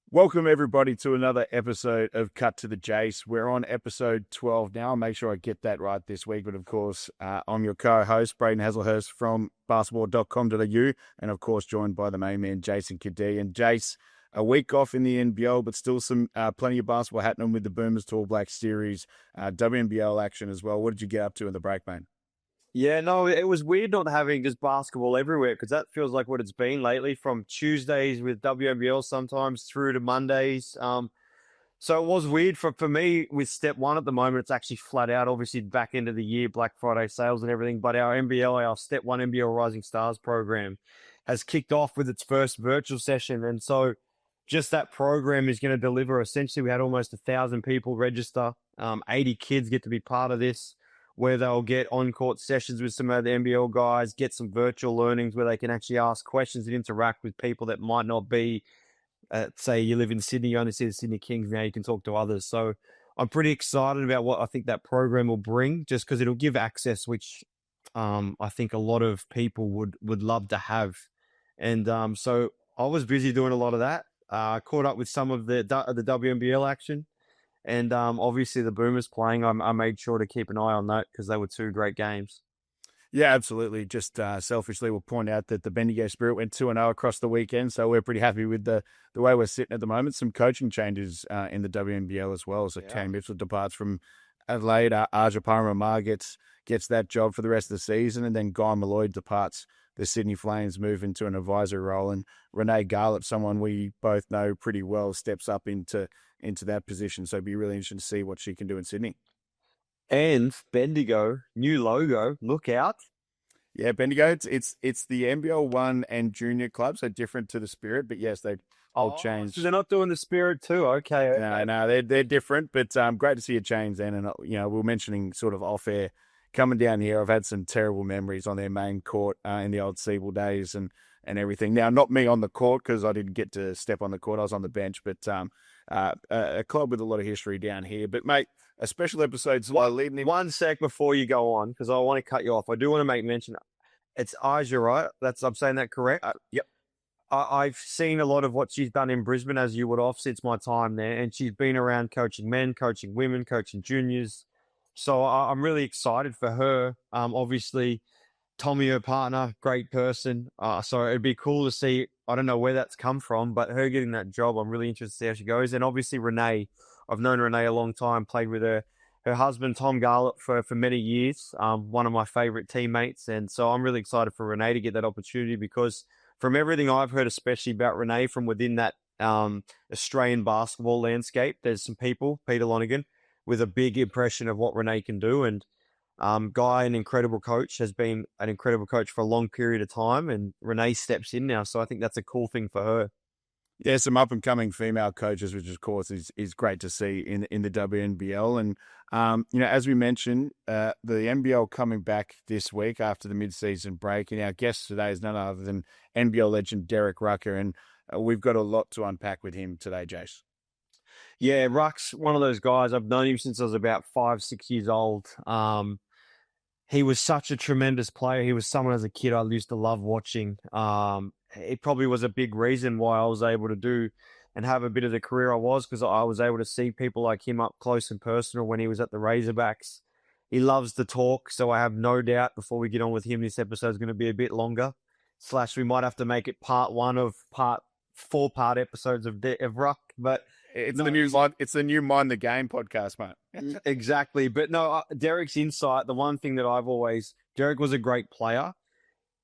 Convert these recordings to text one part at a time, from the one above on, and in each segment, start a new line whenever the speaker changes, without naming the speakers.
Welcome, everybody, to another episode of Cut to the Jase. We're on episode 12 now. I'll make sure I get that right this week. But, of course, I'm your co-host, Braden Hazelhurst from basketball.com.au, and, of course, joined by the main man, Jason Cadee. And, Jase, a week off in the NBL, but still some plenty of basketball happening with the Boomers Tall Black Series, WNBL action as well. What did you get up to in the break, mate?
Yeah, no, it was weird not having just basketball everywhere because that feels like what it's been lately from Tuesdays with WNBL sometimes through to Mondays. So it was weird for me with step one at the moment. It's actually flat out, obviously back end of the year, Black Friday sales and everything. But our NBL, our step one NBL Rising Stars program has kicked off with its first virtual session. And so just that program is going to deliver. Essentially, we had almost 1,000 people register. 80 kids get to be part of this, where they'll get on-court sessions with some of the NBL guys, get some virtual learnings where they can actually ask questions and interact with people that might not be, say you live in Sydney, you only see the Sydney Kings, now you can talk to others. So I'm pretty excited about what I think that program will bring, just because it'll give access, which I think a lot of people would love to have. And so I was busy doing a lot of that. Caught up with some of the WNBL action. And obviously the Boomers playing, I made sure to keep an eye on that because they were two great games.
Yeah, absolutely. Just selfishly, we'll point out that the Bendigo Spirit went 2-0 across the weekend, so we're pretty happy with the way we're sitting at the moment. Some coaching changes in the WNBL as well. So Tam Mitchell departs from Adelaide. Aja Paramamar gets that job for the rest of the season, and then Guy Malloy departs the Sydney Flames, move into an advisory role, and Renee Garlett, someone we both know pretty well, steps up into that position. So it'd be really interesting to see what she can do in Sydney.
And Bendigo, new logo, look out.
Yeah, Bendigo, it's the NBL 1 and junior club, so different to the Spirit, but yes, they all changed.
So they're not doing the Spirit too. Okay.
No, they're different, but great to see a change then. And, we were mentioning sort of off air, coming down here, I've had some terrible memories on their main court in the old Siebel days and everything. Now, not me on the court because I didn't get to step on the court. I was on the bench, but a club with a lot of history down here. But, mate, a special episode.
One sec before you go on, because I want to cut you off. I do want to make mention. It's Aja, right? I'm saying that correct?
Yep.
I've seen a lot of what she's done in Brisbane, as you would have, since my time there. And she's been around coaching men, coaching women, coaching juniors. So I'm really excited for her. Obviously, Tommy, her partner, great person. So it'd be cool to see. I don't know where that's come from, but her getting that job, I'm really interested to see how she goes. And obviously, Renee, I've known Renee a long time, played with her husband, Tom Garlett, for many years. One of my favorite teammates. And so I'm really excited for Renee to get that opportunity because from everything I've heard, especially about Renee from within that Australian basketball landscape, there's some people, Peter Lonergan, with a big impression of what Renee can do. And Guy, an incredible coach, has been an incredible coach for a long period of time, and Renee steps in now. So I think that's a cool thing for her.
Yeah, some up and coming female coaches, which of course is great to see in the WNBL. And as we mentioned, the NBL coming back this week after the mid-season break, and our guest today is none other than NBL legend Derek Rucker, and we've got a lot to unpack with him today, Jase.
Yeah, Ruck's one of those guys. I've known him since I was about 5-6 years old. He was such a tremendous player. He was someone as a kid I used to love watching. It probably was a big reason why I was able to do and have a bit of the career I was, because I was able to see people like him up close and personal when he was at the Razorbacks. He loves to talk, so I have no doubt before we get on with him, this episode is going to be a bit longer. / we might have to make it part one of 4-part episodes of Ruck, but
it's the new Mind the Game podcast, mate.
Exactly. But no, Derek's insight, the one thing that Derek was a great player.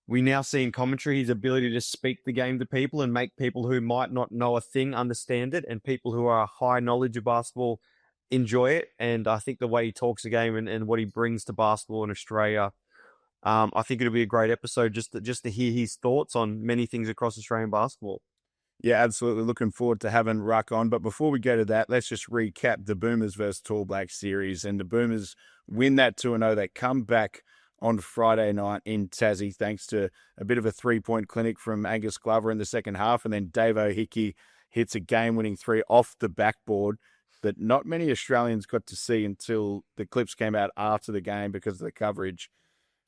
We now see in commentary his ability to speak the game to people and make people who might not know a thing understand it, and people who are high knowledge of basketball enjoy it. And I think the way he talks the game and what he brings to basketball in Australia, I think it'll be a great episode just to hear his thoughts on many things across Australian basketball.
Yeah, absolutely. Looking forward to having Ruck on. But before we go to that, let's just recap the Boomers versus Tall Black series. And the Boomers win that 2-0. They come back on Friday night in Tassie, thanks to a bit of a three-point clinic from Angus Glover in the second half. And then Dave O'Hickey hits a game-winning three off the backboard that not many Australians got to see until the clips came out after the game because of the coverage.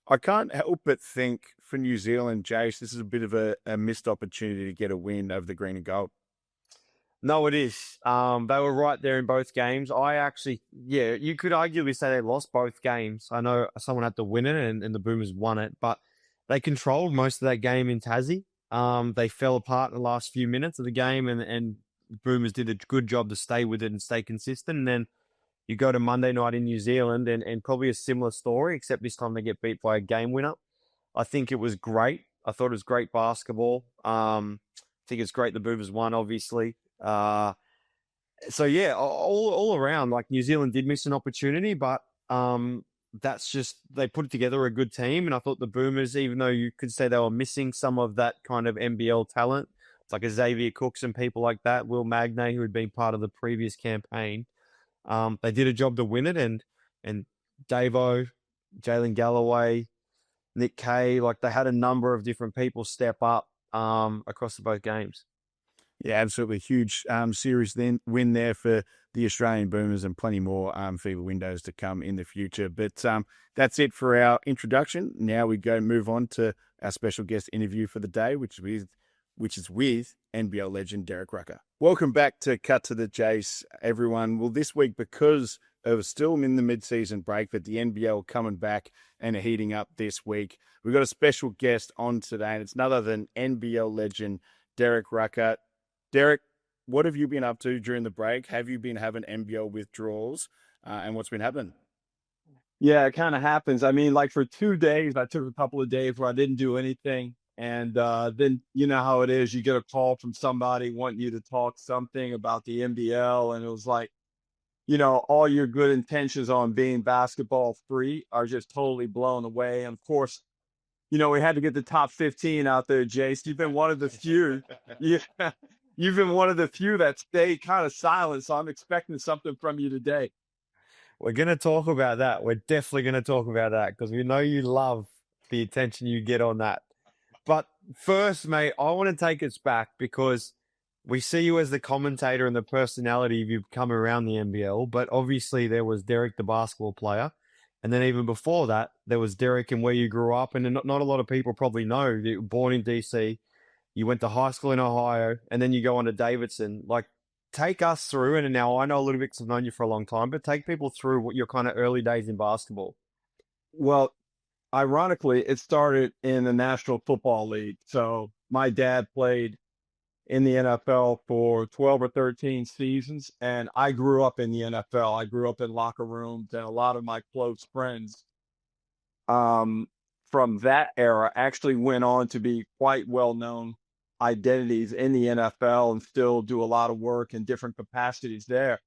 I can't help but think for New Zealand, Jase, this is a bit of a missed opportunity to get a win over the green and gold.
No, it is. They were right there in both games. You could arguably say they lost both games. I know someone had to win it and the Boomers won it, but they controlled most of that game in Tassie. They fell apart in the last few minutes of the game and Boomers did a good job to stay with it and stay consistent. And then you go to Monday night in New Zealand and probably a similar story, except this time they get beat by a game winner. I think it was great. I thought it was great basketball. I think it's great the Boomers won, obviously. So yeah, all around, like New Zealand did miss an opportunity, but that's just they put together a good team, and I thought the Boomers, even though you could say they were missing some of that kind of NBL talent, like a Xavier Cooks and people like that, Will Magnay, who had been part of the previous campaign, they did a job to win it, and Davo, Jalen Galloway, Nick Kay, like they had a number of different people step up across the both games.
Yeah, absolutely huge series then win there for the Australian Boomers, and plenty more fever windows to come in the future. But that's it for our introduction. Now we move on to our special guest interview for the day, which is with NBL legend Derek Rucker. Welcome back to Cut to the Jase, everyone. Well, this week, because of still in the mid-season break, but the NBL coming back and heating up this week, we've got a special guest on today, and it's none other than NBL legend Derek Rucker. Derek, what have you been up to during the break? Have you been having NBL withdrawals? And what's been happening?
Yeah, it kind of happens. I mean, like for 2 days, I took a couple of days where I didn't do anything. And then you know how it is. You get a call from somebody wanting you to talk something about the NBL. And it was like, all your good intentions on being basketball free are just totally blown away. And of course, we had to get the top 15 out there, Jase. You've been one of the few. Yeah. You've been one of the few that stayed kind of silent, so I'm expecting something from you today.
We're going to talk about that. We're definitely going to talk about that because we know you love the attention you get on that. But first, mate, I want to take us back because we see you as the commentator and the personality you've come around the NBL, but obviously there was Derek, the basketball player. And then even before that, there was Derek and where you grew up. And not a lot of people probably know you were born in DC. You went to high school in Ohio, and then you go on to Davidson. Like, take us through, and now I know a little bit because I've known you for a long time, but take people through what your kind of early days in basketball.
Well, ironically, it started in the National Football League. So my dad played in the NFL for 12 or 13 seasons, and I grew up in the NFL. I grew up in locker rooms, and a lot of my close friends from that era actually went on to be quite well-known identities in the NFL and still do a lot of work in different capacities there.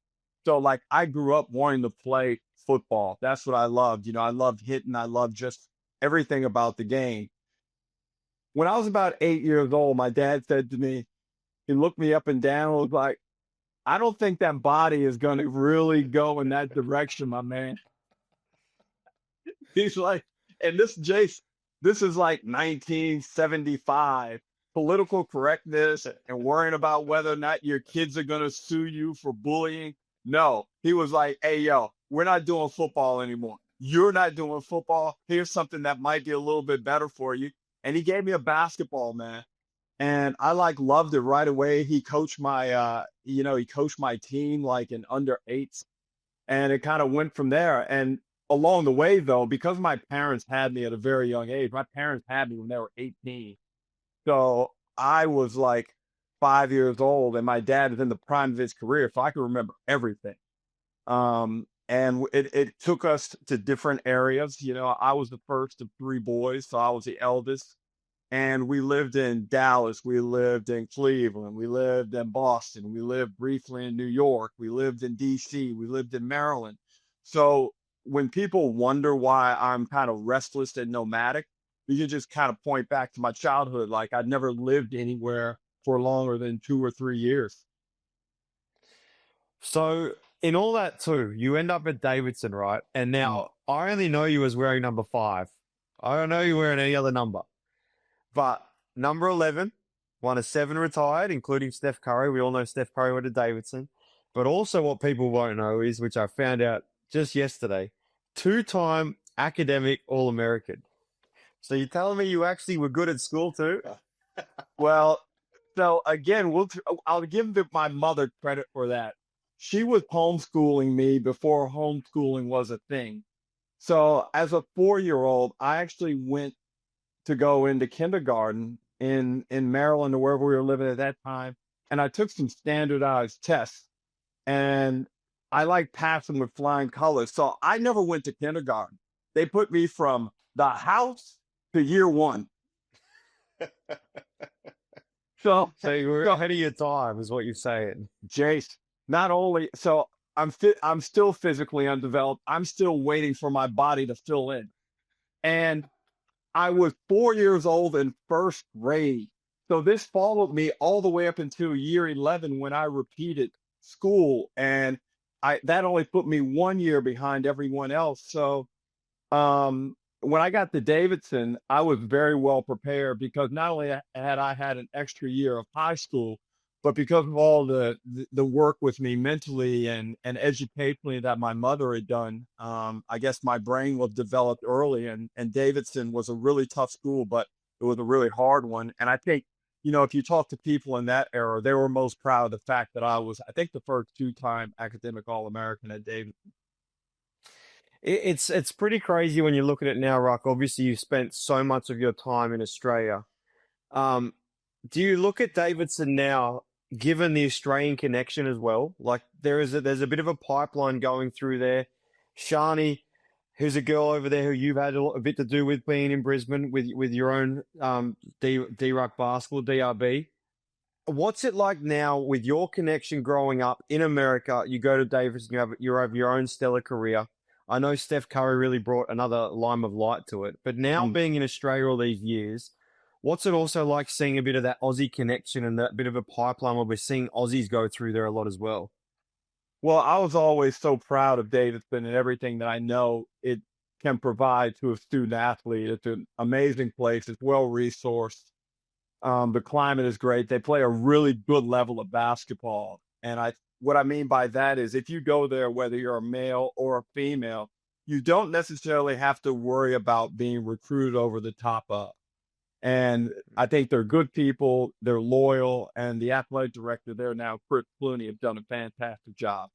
So like I grew up wanting to play football. That's what I loved. I loved hitting. I loved just everything about the game. When I was about 8 years old, my dad said to me, he looked me up and down and was like, I don't think that body is going to really go in that direction, my man. He's like, and Jace, this is like 1975. Political correctness and worrying about whether or not your kids are going to sue you for bullying. No, he was like, hey, yo, we're not doing football anymore. You're not doing football. Here's something that might be a little bit better for you. And he gave me a basketball, man. And I loved it right away. He coached my team like in under eights. And it kind of went from there. And along the way, though, because my parents had me at a very young age, my parents had me when they were 18. So I was like 5 years old, and my dad is in the prime of his career, so I can remember everything. And it took us to different areas. I was the first of three boys, so I was the eldest. And we lived in Dallas, we lived in Cleveland, we lived in Boston, we lived briefly in New York, we lived in DC, we lived in Maryland. So when people wonder why I'm kind of restless and nomadic, you can just kind of point back to my childhood. Like I'd never lived anywhere for longer than 2 or 3 years.
So in all that too, you end up at Davidson, right? And now I only know you as wearing number 5. I don't know you wearing any other number. But number 11, one of 7 retired, including Steph Curry. We all know Steph Curry went to Davidson. But also what people won't know is, which I found out just yesterday, 2-time academic All-American. So you're telling me you actually were good at school too?
Well, So again, I'll give my mother credit for that. She was homeschooling me before homeschooling was a thing. So as a 4-year-old, I actually went to go into kindergarten in Maryland or wherever we were living at that time, and I took some standardized tests, and I like passing with flying colors. So I never went to kindergarten. They put me from the house to year one. So,
So you were
so
ahead of your time, is what you're saying.
Jace, not only so I'm still physically undeveloped. I'm still waiting for my body to fill in. And I was 4 years old in first grade. So this followed me all the way up until year 11 when I repeated school. And that only put me 1 year behind everyone else. So when I got to Davidson, I was very well prepared because not only had I had an extra year of high school, but because of all the work with me mentally and educationally that my mother had done, I guess my brain was developed early. And Davidson was a really tough school, but it was a really hard one. And I think, if you talk to people in that era, they were most proud of the fact that I was, I think, the first 2-time academic All-American at Davidson.
It's pretty crazy when you look at it now, Ruck. Obviously, you spent so much of your time in Australia. Do you look at Davidson now, given the Australian connection as well? Like there's a bit of a pipeline going through there. Shani, who's a girl over there who you've had a bit to do with being in Brisbane with your own D-Ruck basketball, DRB. What's it like now with your connection growing up in America? You go to Davidson, you have your own stellar career. I know Steph Curry really brought another lime of light to it, but now being in Australia all these years, what's it also like seeing a bit of that Aussie connection and that bit of a pipeline where we're seeing Aussies go through there a lot as well?
Well, I was always so proud of Davidson and everything that I know it can provide to a student athlete. It's an amazing place. It's well resourced. The climate is great. They play a really good level of basketball. And what I mean by that is if you go there, whether you're a male or a female, you don't necessarily have to worry about being recruited over the top of. And I think they're good people. They're loyal. And the athletic director there now, Chris Clooney, have done a fantastic job.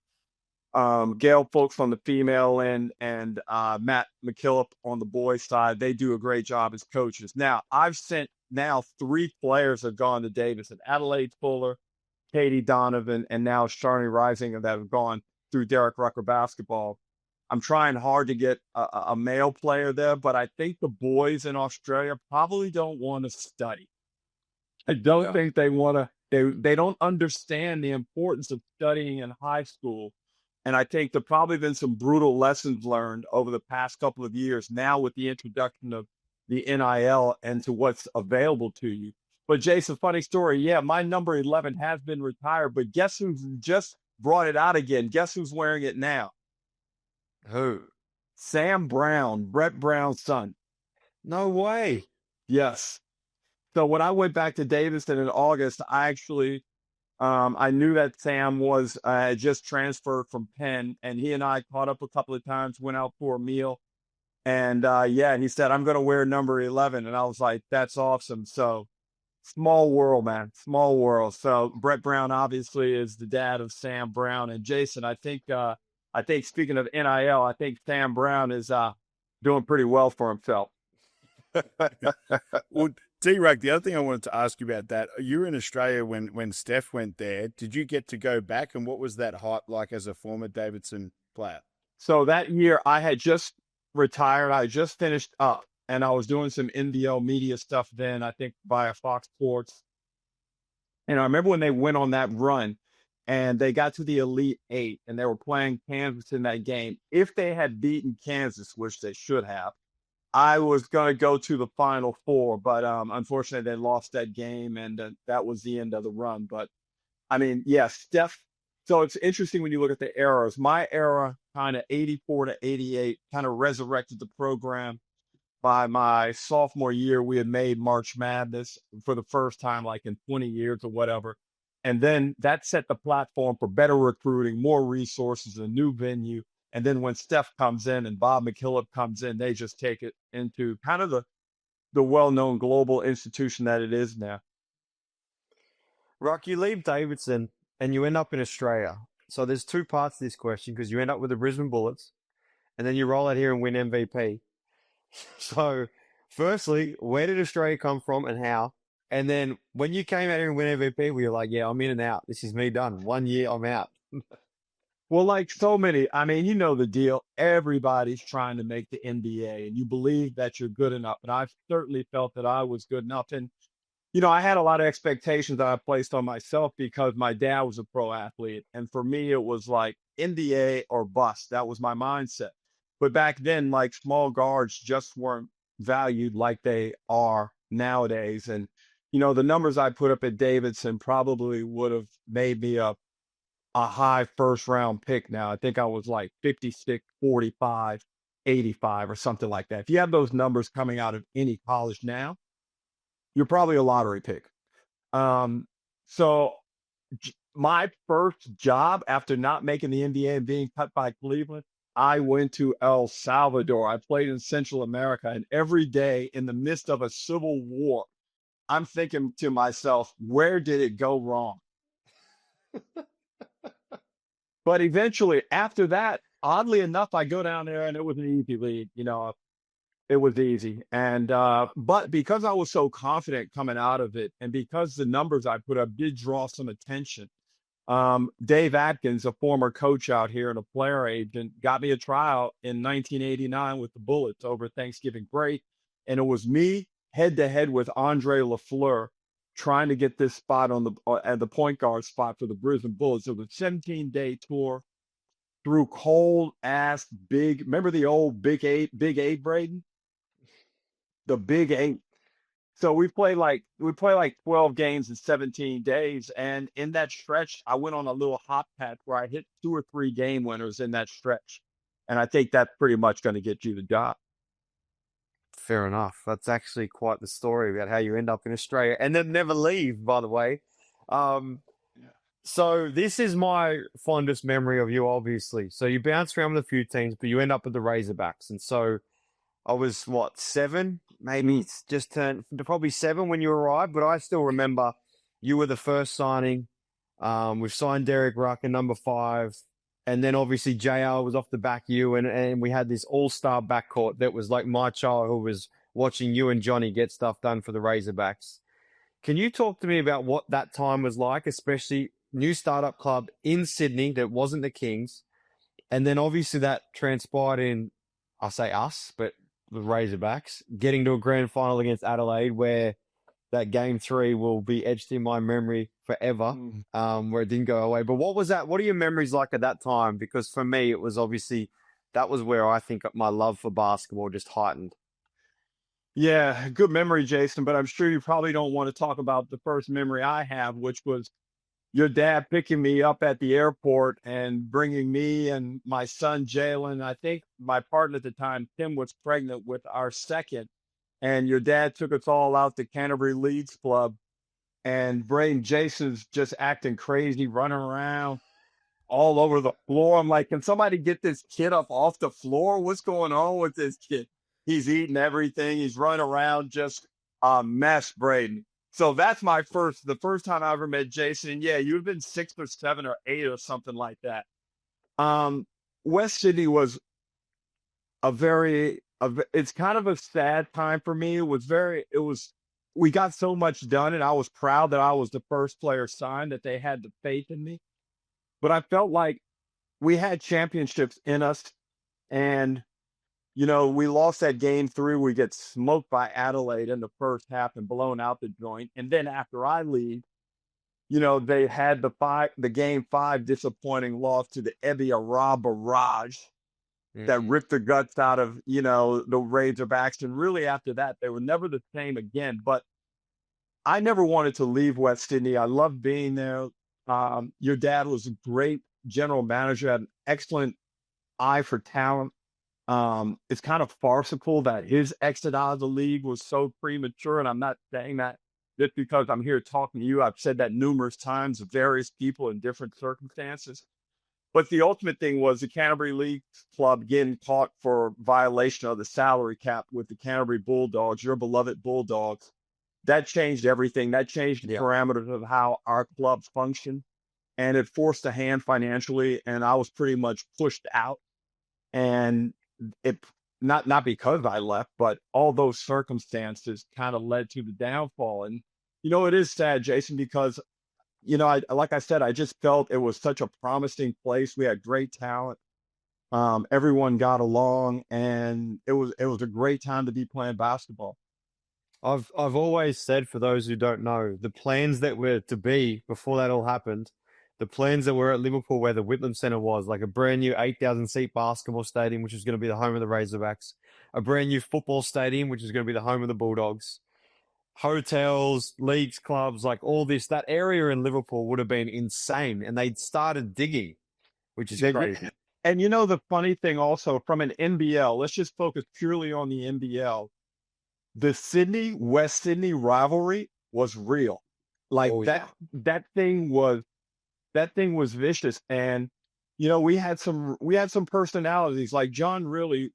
Gail folks on the female end and Matt McKillop on the boys side, they do a great job as coaches. Now, I've sent 3 players have gone to Davidson, Adelaide Fuller, Katie Donovan, and now Sharni Rising that have gone through Derek Rucker basketball. I'm trying hard to get a male player there, but I think the boys in Australia probably don't want to study. I don't think they want to, they don't understand the importance of studying in high school. And I think there probably been some brutal lessons learned over the past couple of years now with the introduction of the NIL and to what's available to you. But Jason, funny story. Yeah, my number 11 has been retired, but guess who's just brought it out again? Guess who's wearing it now?
Who?
Sam Brown, Brett Brown's son.
No way.
Yes. So when I went back to Davidson in August, I actually, I knew that Sam was just transferred from Penn, and he and I caught up a couple of times, went out for a meal. And he said, I'm going to wear number 11. And I was like, that's awesome. So small world, man, small world. So Brett Brown obviously is the dad of Sam Brown. And Jason, I think speaking of NIL, I think Sam Brown is doing pretty well for himself.
Well, D-Ruck, the other thing I wanted to ask you about that, you were in Australia when Steph went there. Did you get to go back? And what was that hype like as a former Davidson player?
So that year I had just retired. I just finished up and I was doing some NBL media stuff then, I think via Fox Sports. And I remember when they went on that run and they got to the Elite Eight and they were playing Kansas in that game. If they had beaten Kansas, which they should have, I was going to go to the Final Four, but unfortunately they lost that game and that was the end of the run. But I mean, yeah, Steph. So it's interesting when you look at the eras. My era, kind of 84 to 88, kind of resurrected the program. By my sophomore year, we had made March Madness for the first time, like in 20 years or whatever. And then that set the platform for better recruiting, more resources, a new venue. And then when Steph comes in and Bob McKillop comes in, they just take it into kind of the well-known global institution that it is now.
Rock, you leave Davidson and you end up in Australia. So there's two parts to this question because you end up with the Brisbane Bullets and then you roll out here and win MVP. So, firstly, where did Australia come from and how? And then when you came out here and win MVP, we were like, yeah, I'm in and out. This is me done. 1 year, I'm out.
Well, like so many, I mean, you know the deal. Everybody's trying to make the NBA, and you believe that you're good enough. And I certainly felt that I was good enough. And I had a lot of expectations that I placed on myself because my dad was a pro athlete. And for me, it was like NBA or bust. That was my mindset. But back then, like small guards just weren't valued like they are nowadays. And, the numbers I put up at Davidson probably would have made me a high first round pick now. I think I was like 56, 45, 85 or something like that. If you have those numbers coming out of any college now, you're probably a lottery pick. So my first job after not making the NBA and being cut by Cleveland, I went to El Salvador. I played in Central America, and every day in the midst of a civil war, I'm thinking to myself, where did it go wrong? But eventually, after that, oddly enough, I go down there and it was an easy lead. It was easy. And but because I was so confident coming out of it, and because the numbers I put up did draw some attention, Dave Atkins, a former coach out here and a player agent, got me a tryout in 1989 with the Bullets over Thanksgiving break. And it was me head to head with Andre Lafleur trying to get this spot on the point guard spot for the Brisbane Bullets. It was a 17-day tour through cold ass remember the old Big Eight, Braden? The Big Eight. So we play like 12 games in 17 days. And in that stretch, I went on a little hot patch where I hit 2 or 3 game winners in that stretch. And I think that's pretty much going to get you the job.
Fair enough. That's actually quite the story about how you end up in Australia and then never leave, by the way. So this is my fondest memory of you, obviously. So you bounced around with a few teams, but you end up with the Razorbacks. And so I was, 7? Maybe it's just turned probably 7 when you arrived, but I still remember you were the first signing. We've signed Derek Rucker, number 5. And then obviously JR was off the back of you, and we had this all-star backcourt that was like my childhood was watching you and Johnny get stuff done for the Razorbacks. Can you talk to me about what that time was like, especially new startup club in Sydney that wasn't the Kings? And then obviously that transpired in, I say us, but the Razorbacks, getting to a grand final against Adelaide where that game 3 will be etched in my memory forever, where it didn't go away. But what was that? What are your memories like at that time? Because for me, it was obviously, that was where I think my love for basketball just heightened.
Yeah, good memory, Jason, but I'm sure you probably don't want to talk about the first memory I have, which was your dad picking me up at the airport and bringing me and my son, Jalen. I think my partner at the time, Tim, was pregnant with our second. And your dad took us all out to Canterbury Leagues Club. And Braden, Jason's just acting crazy, running around all over the floor. I'm like, can somebody get this kid up off the floor? What's going on with this kid? He's eating everything. He's running around, just a mess, Braden. So that's the first time I ever met Jason. Yeah, you've been 6 or 7 or 8 or something like that. West Sydney was it's kind of a sad time for me. We got so much done, and I was proud that I was the first player signed, that they had the faith in me. But I felt like we had championships in us, and we lost that game 3. We get smoked by Adelaide in the first half and blown out the joint. And then after I leave, they had the game 5 disappointing loss to the Ebiara Barrage that ripped the guts out of, the Razorbacks. And really after that, they were never the same again. But I never wanted to leave West Sydney. I loved being there. Your dad was a great general manager, had an excellent eye for talent. It's kind of farcical that his exit out of the league was so premature. And I'm not saying that just because I'm here talking to you. I've said that numerous times to various people in different circumstances. But the ultimate thing was the Canterbury League Club getting caught for violation of the salary cap with the Canterbury Bulldogs, your beloved Bulldogs. that changed everything. That changed the
Yeah.
parameters of how our clubs function. And it forced a hand financially. And I was pretty much pushed out. And it not because I left, but all those circumstances kind of led to the downfall. And it is sad, Jason, because like I said, I just felt it was such a promising place. We had great talent. Everyone got along, and it was a great time to be playing basketball.
I've always said, for those who don't know, the plans that were to be before that all happened, the plans that were at Liverpool where the Whitlam Centre was, like a brand new 8,000 seat basketball stadium, which is going to be the home of the Razorbacks, a brand new football stadium, which is going to be the home of the Bulldogs, hotels, leagues, clubs, like all this, that area in Liverpool would have been insane. And they'd started digging, which is crazy.
And the funny thing also, from an NBL, let's just focus purely on the NBL. The Sydney-West Sydney rivalry was real. Like that thing was vicious. And we had some personalities like John Really,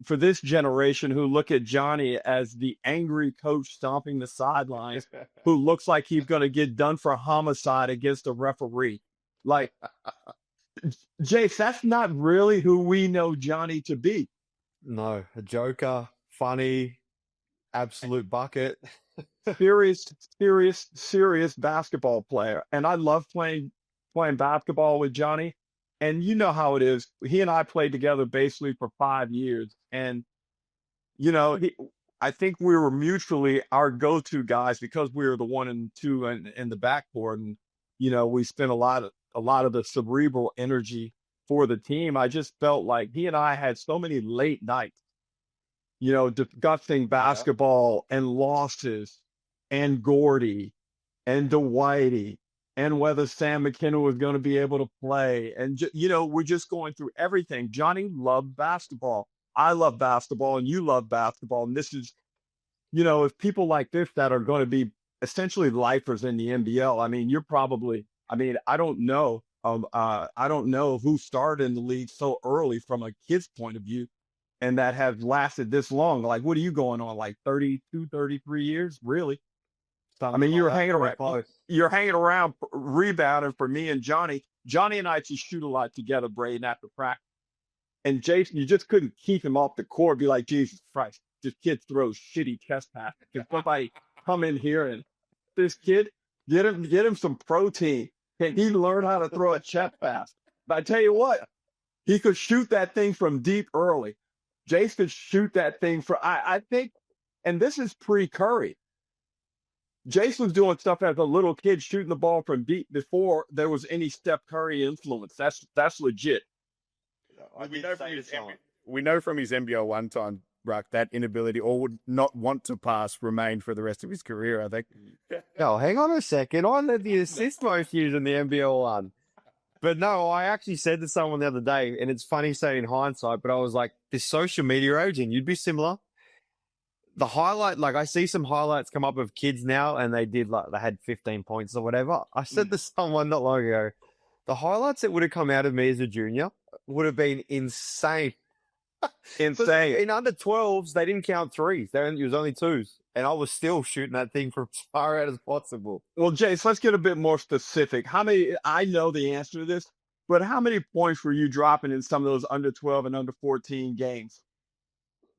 for this generation, who look at Johnny as the angry coach stomping the sidelines, who looks like he's going to get done for homicide against a referee. Like, Jase, that's not really who we know Johnny to be.
No, a joker, funny, absolute bucket.
Serious basketball player. And I love playing basketball with Johnny. And you know how it is. He and I played together basically for 5 years. And, I think we were mutually our go-to guys because we were the 1 and 2 in the backcourt. And, we spent a lot of the cerebral energy for the team. I just felt like he and I had so many late nights, discussing basketball and losses and Gordy and Dwighty and whether Sam McKenna was going to be able to play. And, we're just going through everything. Johnny loved basketball. I love basketball, and you love basketball. And this is, if people like this that are going to be essentially lifers in the NBL, I mean, I don't know. I don't know who started in the league so early from a kid's point of view and that have lasted this long. Like, what are you going on? Like 32, 33 years? Really? You're hanging around rebounding for me and Johnny. Johnny and I just shoot a lot together, Braden, after practice. And Jason, you just couldn't keep him off the court. Be like, Jesus Christ, this kid throws shitty chest passes. Can somebody come in here and this kid, get him some protein? Can he learn how to throw a chest pass? But I tell you what, he could shoot that thing from deep early. Jase could shoot that thing I think, and this is pre-Curry. Jase was doing stuff as a little kid, shooting the ball from deep before there was any Steph Curry influence. That's legit.
We know from his NBL one time, Ruck, that inability or would not want to pass remained for the rest of his career, I think.
Oh, hang on a second. I led the assist most years in the NBL one. But no, I actually said to someone the other day, and it's funny saying in hindsight, but I was like, this social media age, and you'd be similar. The highlight, like I see some highlights come up of kids now, and they had 15 points or whatever. I said to someone not long ago, the highlights that would have come out of me as a junior would have been insane.
Insane.
In under 12s, they didn't count threes. It was only twos. And I was still shooting that thing from as far out as possible.
Well, Jase, let's get a bit more specific. I know the answer to this, but how many points were you dropping in some of those under 12 and under 14 games?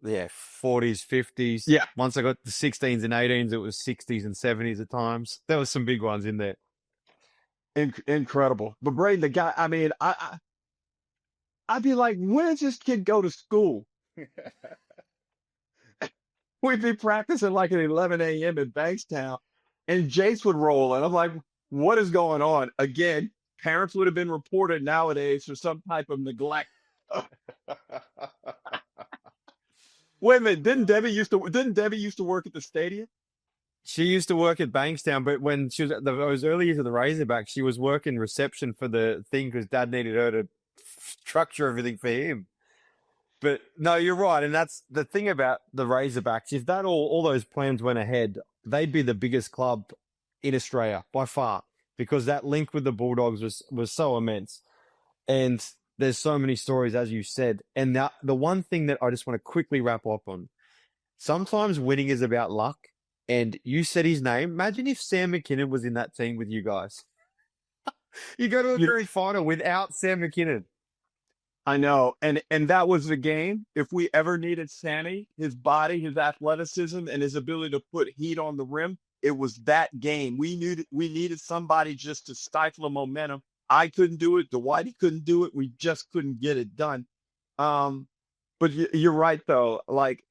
Yeah, 40s, 50s.
Yeah.
Once I got the 16s and 18s, it was 60s and 70s at times. There was some big ones in there.
Incredible. But Braden, the guy, I'd be like, when does this kid go to school? We'd be practicing like at 11 a.m. in Bankstown, and Jase would roll. And I'm like, what is going on? Again, parents would have been reported nowadays for some type of neglect. Wait a minute, didn't Debbie used to work at the stadium?
She used to work at Bankstown, but when she was at those early years of the Razorback, she was working reception for the thing because Dad needed her to structure everything for him. But no, you're right. And that's the thing about the Razorbacks. If that all those plans went ahead, they'd be the biggest club in Australia by far because that link with the Bulldogs was so immense. And there's so many stories, as you said. And the one thing that I just want to quickly wrap up on, sometimes winning is about luck, and you said his name. Imagine if Sam McKinnon was in that team with you guys. You go to a grand final without Sam McKinnon.
I know. And that was the game. If we ever needed Sammy, his body, his athleticism, and his ability to put heat on the rim, it was that game. We needed somebody just to stifle the momentum. I couldn't do it. Dwighty couldn't do it. We just couldn't get it done. But you're right though. Like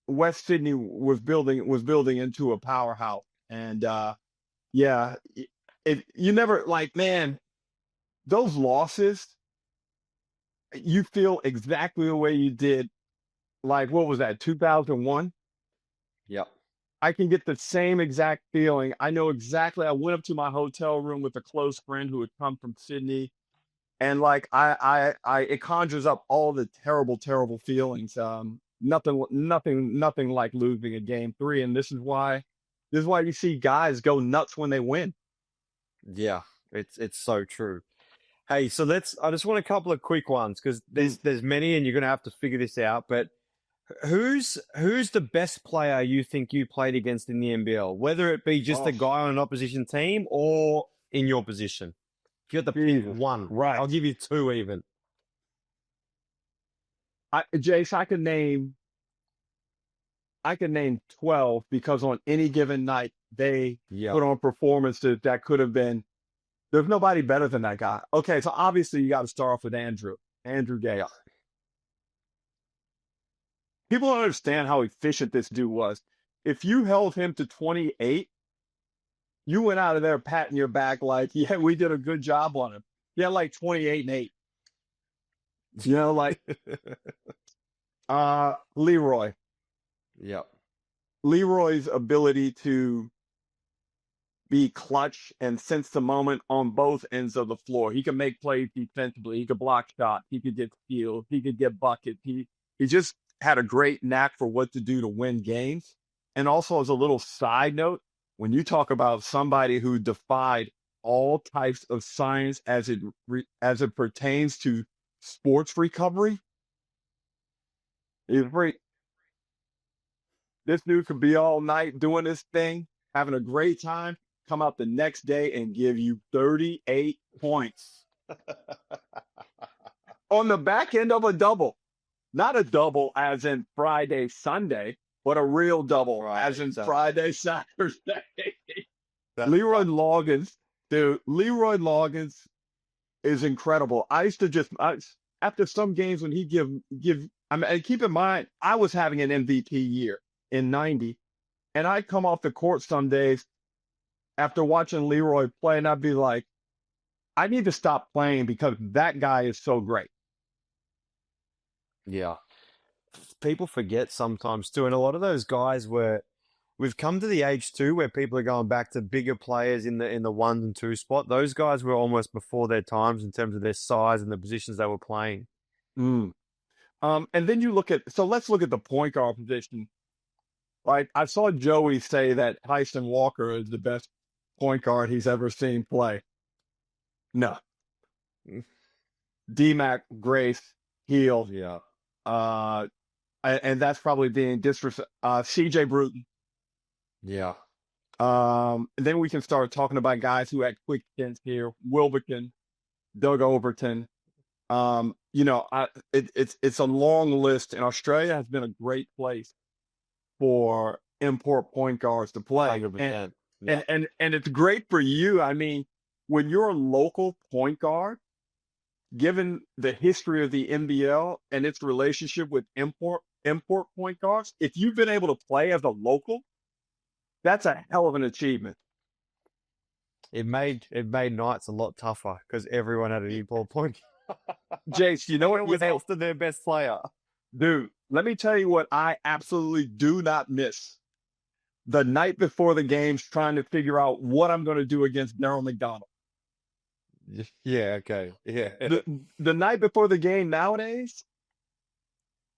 West Sydney was building into a powerhouse, and yeah, you never like, man, those losses. You feel exactly the way you did. Like, what was that? 2001.
Yep.
I can get the same exact feeling. I know exactly. I went up to my hotel room with a close friend who had come from Sydney, and like it conjures up all the terrible, terrible feelings. Nothing like losing a game 3, and this is why you see guys go nuts when they win.
Yeah, it's so true. Hey, so I just want a couple of quick ones because there's many, and you're gonna have to figure this out. But who's the best player you think you played against in the NBL? Whether it be just a guy on an opposition team or in your position. If you had to pick one,
right?
I'll give you 2 even.
Jase, I can name 12 because on any given night they put on performances that could have been. There's nobody better than that guy. Okay, so obviously you got to start off with Andrew Gale. People don't understand how efficient this dude was. If you held him to 28, you went out of there patting your back like, yeah, we did a good job on him. Yeah, like 28 and 8. You know, like Leroy.
Yep.
Leroy's ability to be clutch and sense the moment on both ends of the floor. He can make plays defensively. He could block shots. He could get steals. He could get buckets. He just had a great knack for what to do to win games. And also, as a little side note, when you talk about somebody who defied all types of science as it pertains to sports recovery, he's great. This dude could be all night doing this thing, having a great time, come out the next day and give you 38 points on the back end of a double. Not a double as in Friday, Sunday, but a real double as in Friday, Saturday. Leroy Loggins, dude, Leroy Loggins is incredible. I used to just, after some games when he give, and keep in mind, I was having an MVP year in 90, and I'd come off the court some days after watching Leroy play, and I'd be like, I need to stop playing because that guy is so great.
Yeah. People forget sometimes too, and a lot of those guys we've come to the age too where people are going back to bigger players in the 1 and 2 spot. Those guys were almost before their times in terms of their size and the positions they were playing.
And then let's look at the point guard position. Like, I saw Joey say that Tyson Walker is the best point guard he's ever seen play. No. D-Mac, Grace, Heel.
Yeah.
And that's probably being disrespectful. CJ Bruton.
Yeah.
And then we can start talking about guys who had quick stints here. Wilbekin, Doug Overton. It's a long list, and Australia has been a great place for import point guards to play.
100%.
And it's great for you. I mean, when you're a local point guard, given the history of the NBL and its relationship with import point guards, if you've been able to play as a local, that's a hell of an achievement.
It made nights a lot tougher because everyone had an import point.
Jase, you know what?
It was often their best player.
Dude, let me tell you what I absolutely do not miss. The night before the games, trying to figure out what I'm going to do against Daryl McDonald.
Yeah, okay. Yeah.
The night before the game nowadays,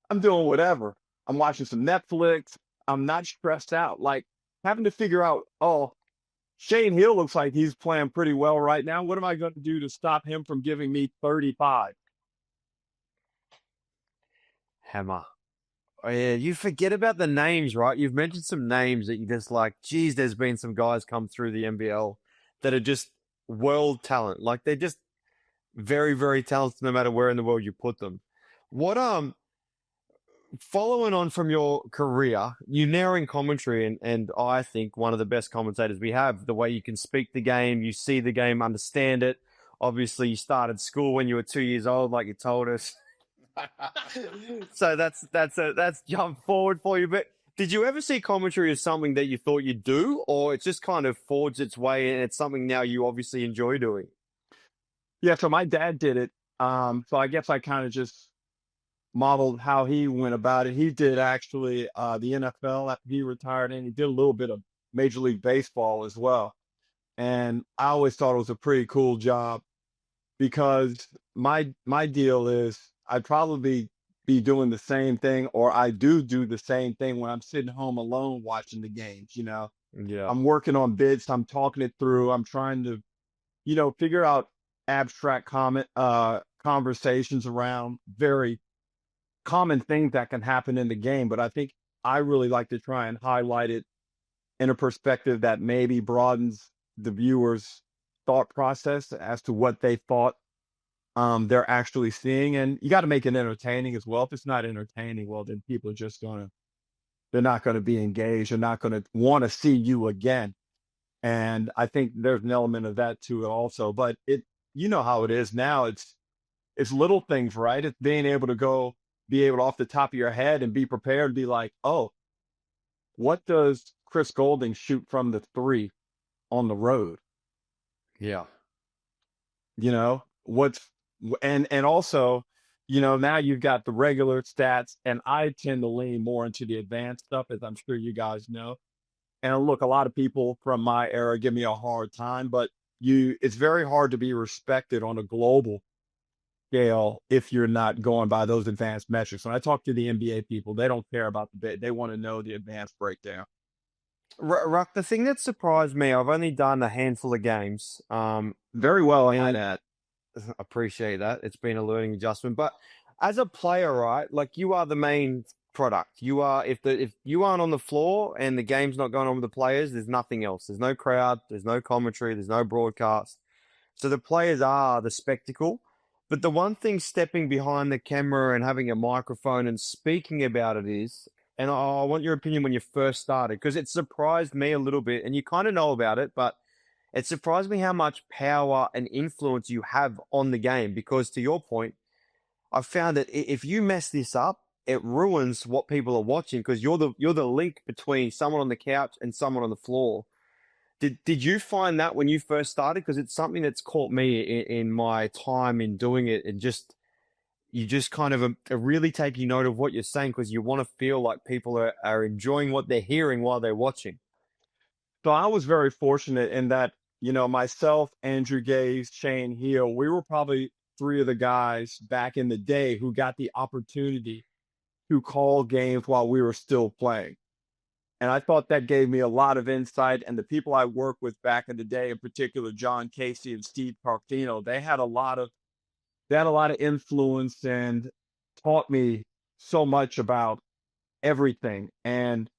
I'm doing whatever. I'm watching some Netflix. I'm not stressed out. Like, having to figure out, Shane Hill looks like he's playing pretty well right now. What am I going to do to stop him from giving me 35?
Hammer. Oh, yeah, you forget about the names, right? You've mentioned some names that you just like, geez, there's been some guys come through the NBL that are just world talent. Like they're just very, very talented no matter where in the world you put them. What following on from your career, you now in commentary and I think one of the best commentators we have, the way you can speak the game, you see the game, understand it. Obviously you started school when you were 2 years old, like you told us. So that's jump forward for you. But did you ever see commentary as something that you thought you'd do, or it just kind of forged its way and it's something now you obviously enjoy doing?
Yeah, so my dad did it. So I guess I kind of just modeled how he went about it. He did actually the NFL after he retired, and he did a little bit of Major League Baseball as well. And I always thought it was a pretty cool job because my deal is I'd probably be doing the same thing, or I do the same thing when I'm sitting home alone watching the games.
Yeah.
I'm working on bits, I'm talking it through, I'm trying to, figure out abstract conversations around very common things that can happen in the game. But I think I really like to try and highlight it in a perspective that maybe broadens the viewer's thought process as to what they thought they're actually seeing. And you got to make it entertaining as well. If it's not entertaining, well, then people are just they're not going to be engaged. They're not going to want to see you again. And I think there's an element of that to it also. But you know how it is now. It's little things, right? It's being able to be able to off the top of your head and be prepared to be like, oh, what does Chris Golding shoot from the three on the road?
Yeah.
What's and also, now you've got the regular stats, and I tend to lean more into the advanced stuff, as I'm sure you guys know. And look, a lot of people from my era give me a hard time, but it's very hard to be respected on a global scale if you're not going by those advanced metrics. When I talk to the NBA people, they don't care about the bit. They want to know the advanced breakdown.
Ruck, the thing that surprised me, I've only done a handful of games.
Very well
and
at.
appreciate that. It's been a learning adjustment. But as a player, right, like you are the main product. You are if you aren't on the floor and the game's not going on with the players, there's nothing else. There's no crowd, there's no commentary, there's no broadcast. So the players are the spectacle. But the one thing stepping behind the camera and having a microphone and speaking about it is, and I want your opinion when you first started, because it surprised me a little bit, and you kind of know about it, but it surprised me how much power and influence you have on the game. Because to your point, I found that if you mess this up, it ruins what people are watching because you're the link between someone on the couch and someone on the floor. Did you find that when you first started? Because it's something that's caught me in my time in doing it, and you just kind of are really taking note of what you're saying because you want to feel like people are enjoying what they're hearing while they're watching.
So I was very fortunate in that, myself, Andrew Gaze, Shane Hill, we were probably three of the guys back in the day who got the opportunity to call games while we were still playing. And I thought that gave me a lot of insight. And the people I worked with back in the day, in particular, John Casey and Steve Cartino, they had a lot of influence and taught me so much about everything. And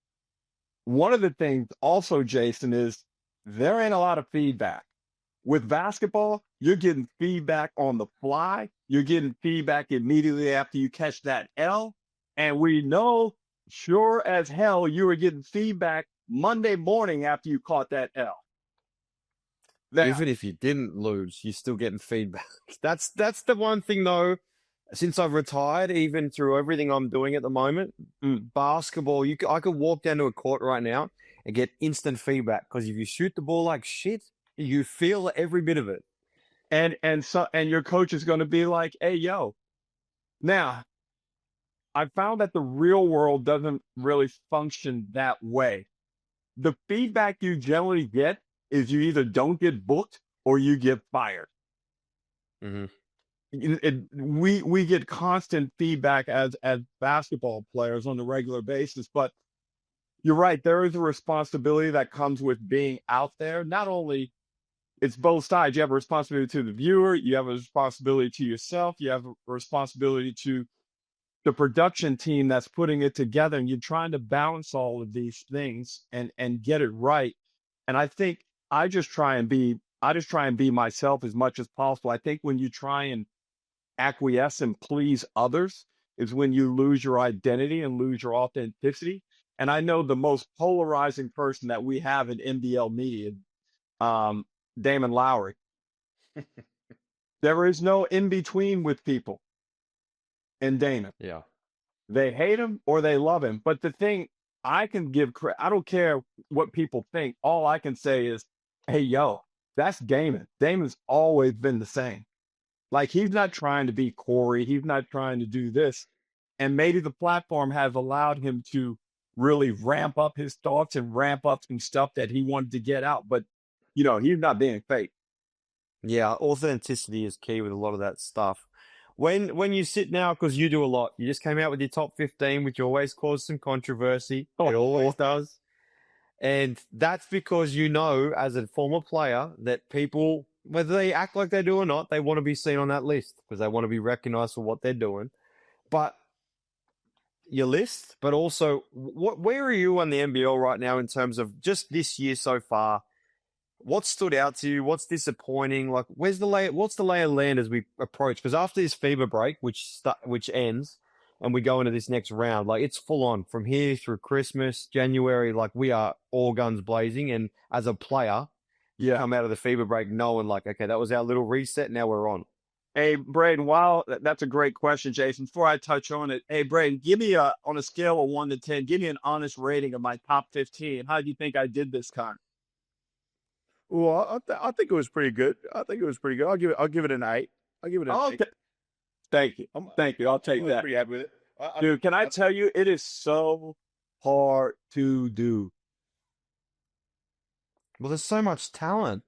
one of the things also, Jason, is there ain't a lot of feedback. With basketball, you're getting feedback on the fly. You're getting feedback immediately after you catch that L. And we know sure as hell you were getting feedback Monday morning after you caught that L.
Now, even if you didn't lose, you're still getting feedback. That's the one thing though. Since I've retired, even through everything I'm doing at the moment, basketball, I could walk down to a court right now and get instant feedback because if you shoot the ball like shit, you feel every bit of it.
And your coach is going to be like, "Hey, yo." Now, I found that the real world doesn't really function that way. The feedback you generally get is you either don't get booked or you get fired.
Mm-hmm.
We get constant feedback as basketball players on a regular basis, but you're right. There is a responsibility that comes with being out there. Not only it's both sides. You have a responsibility to the viewer. You have a responsibility to yourself. You have a responsibility to the production team that's putting it together, and you're trying to balance all of these things and get it right. And I think I just try and be myself as much as possible. I think when you try and acquiesce and please others is when you lose your identity and lose your authenticity. And I know the most polarizing person that we have in NBL media, um, Damon Lowry. There is no in between with people in Damon.
Yeah.
They hate him or they love him. But the thing I can give credit, I don't care what people think. All I can say is, hey, yo, that's Damon. Damon's always been the same. Like, he's not trying to be Corey. He's not trying to do this. And maybe the platform has allowed him to really ramp up his thoughts and ramp up some stuff that he wanted to get out. But, he's not being fake.
Yeah, authenticity is key with a lot of that stuff. When you sit now, because you do a lot, you just came out with your top 15, which always causes some controversy. It always does. And that's because as a former player, that people, whether they act like they do or not, they want to be seen on that list because they want to be recognized for what they're doing. But your list, but also where are you on the NBL right now in terms of just this year so far? What stood out to you? What's disappointing? Like, what's the lay of land as we approach? Because after this FIBA break, which ends, and we go into this next round, like, it's full on from here through Christmas, January. Like, we are all guns blazing. And as a player, you come out of the FIBA break knowing, like, okay, that was our little reset. Now we're on.
Hey, Braden, that's a great question, Jason. Before I touch on it, hey, Braden, give me on a scale of 1 to 10, give me an honest rating of my top 15. How do you think I did this time?
Well, I think it was pretty good. I'll give it an 8. I'll give it an 8.
Thank you. Thank you. I'll take that.
Pretty happy with it.
Dude, can I tell you, it is so hard to do.
Well, there's so much talent.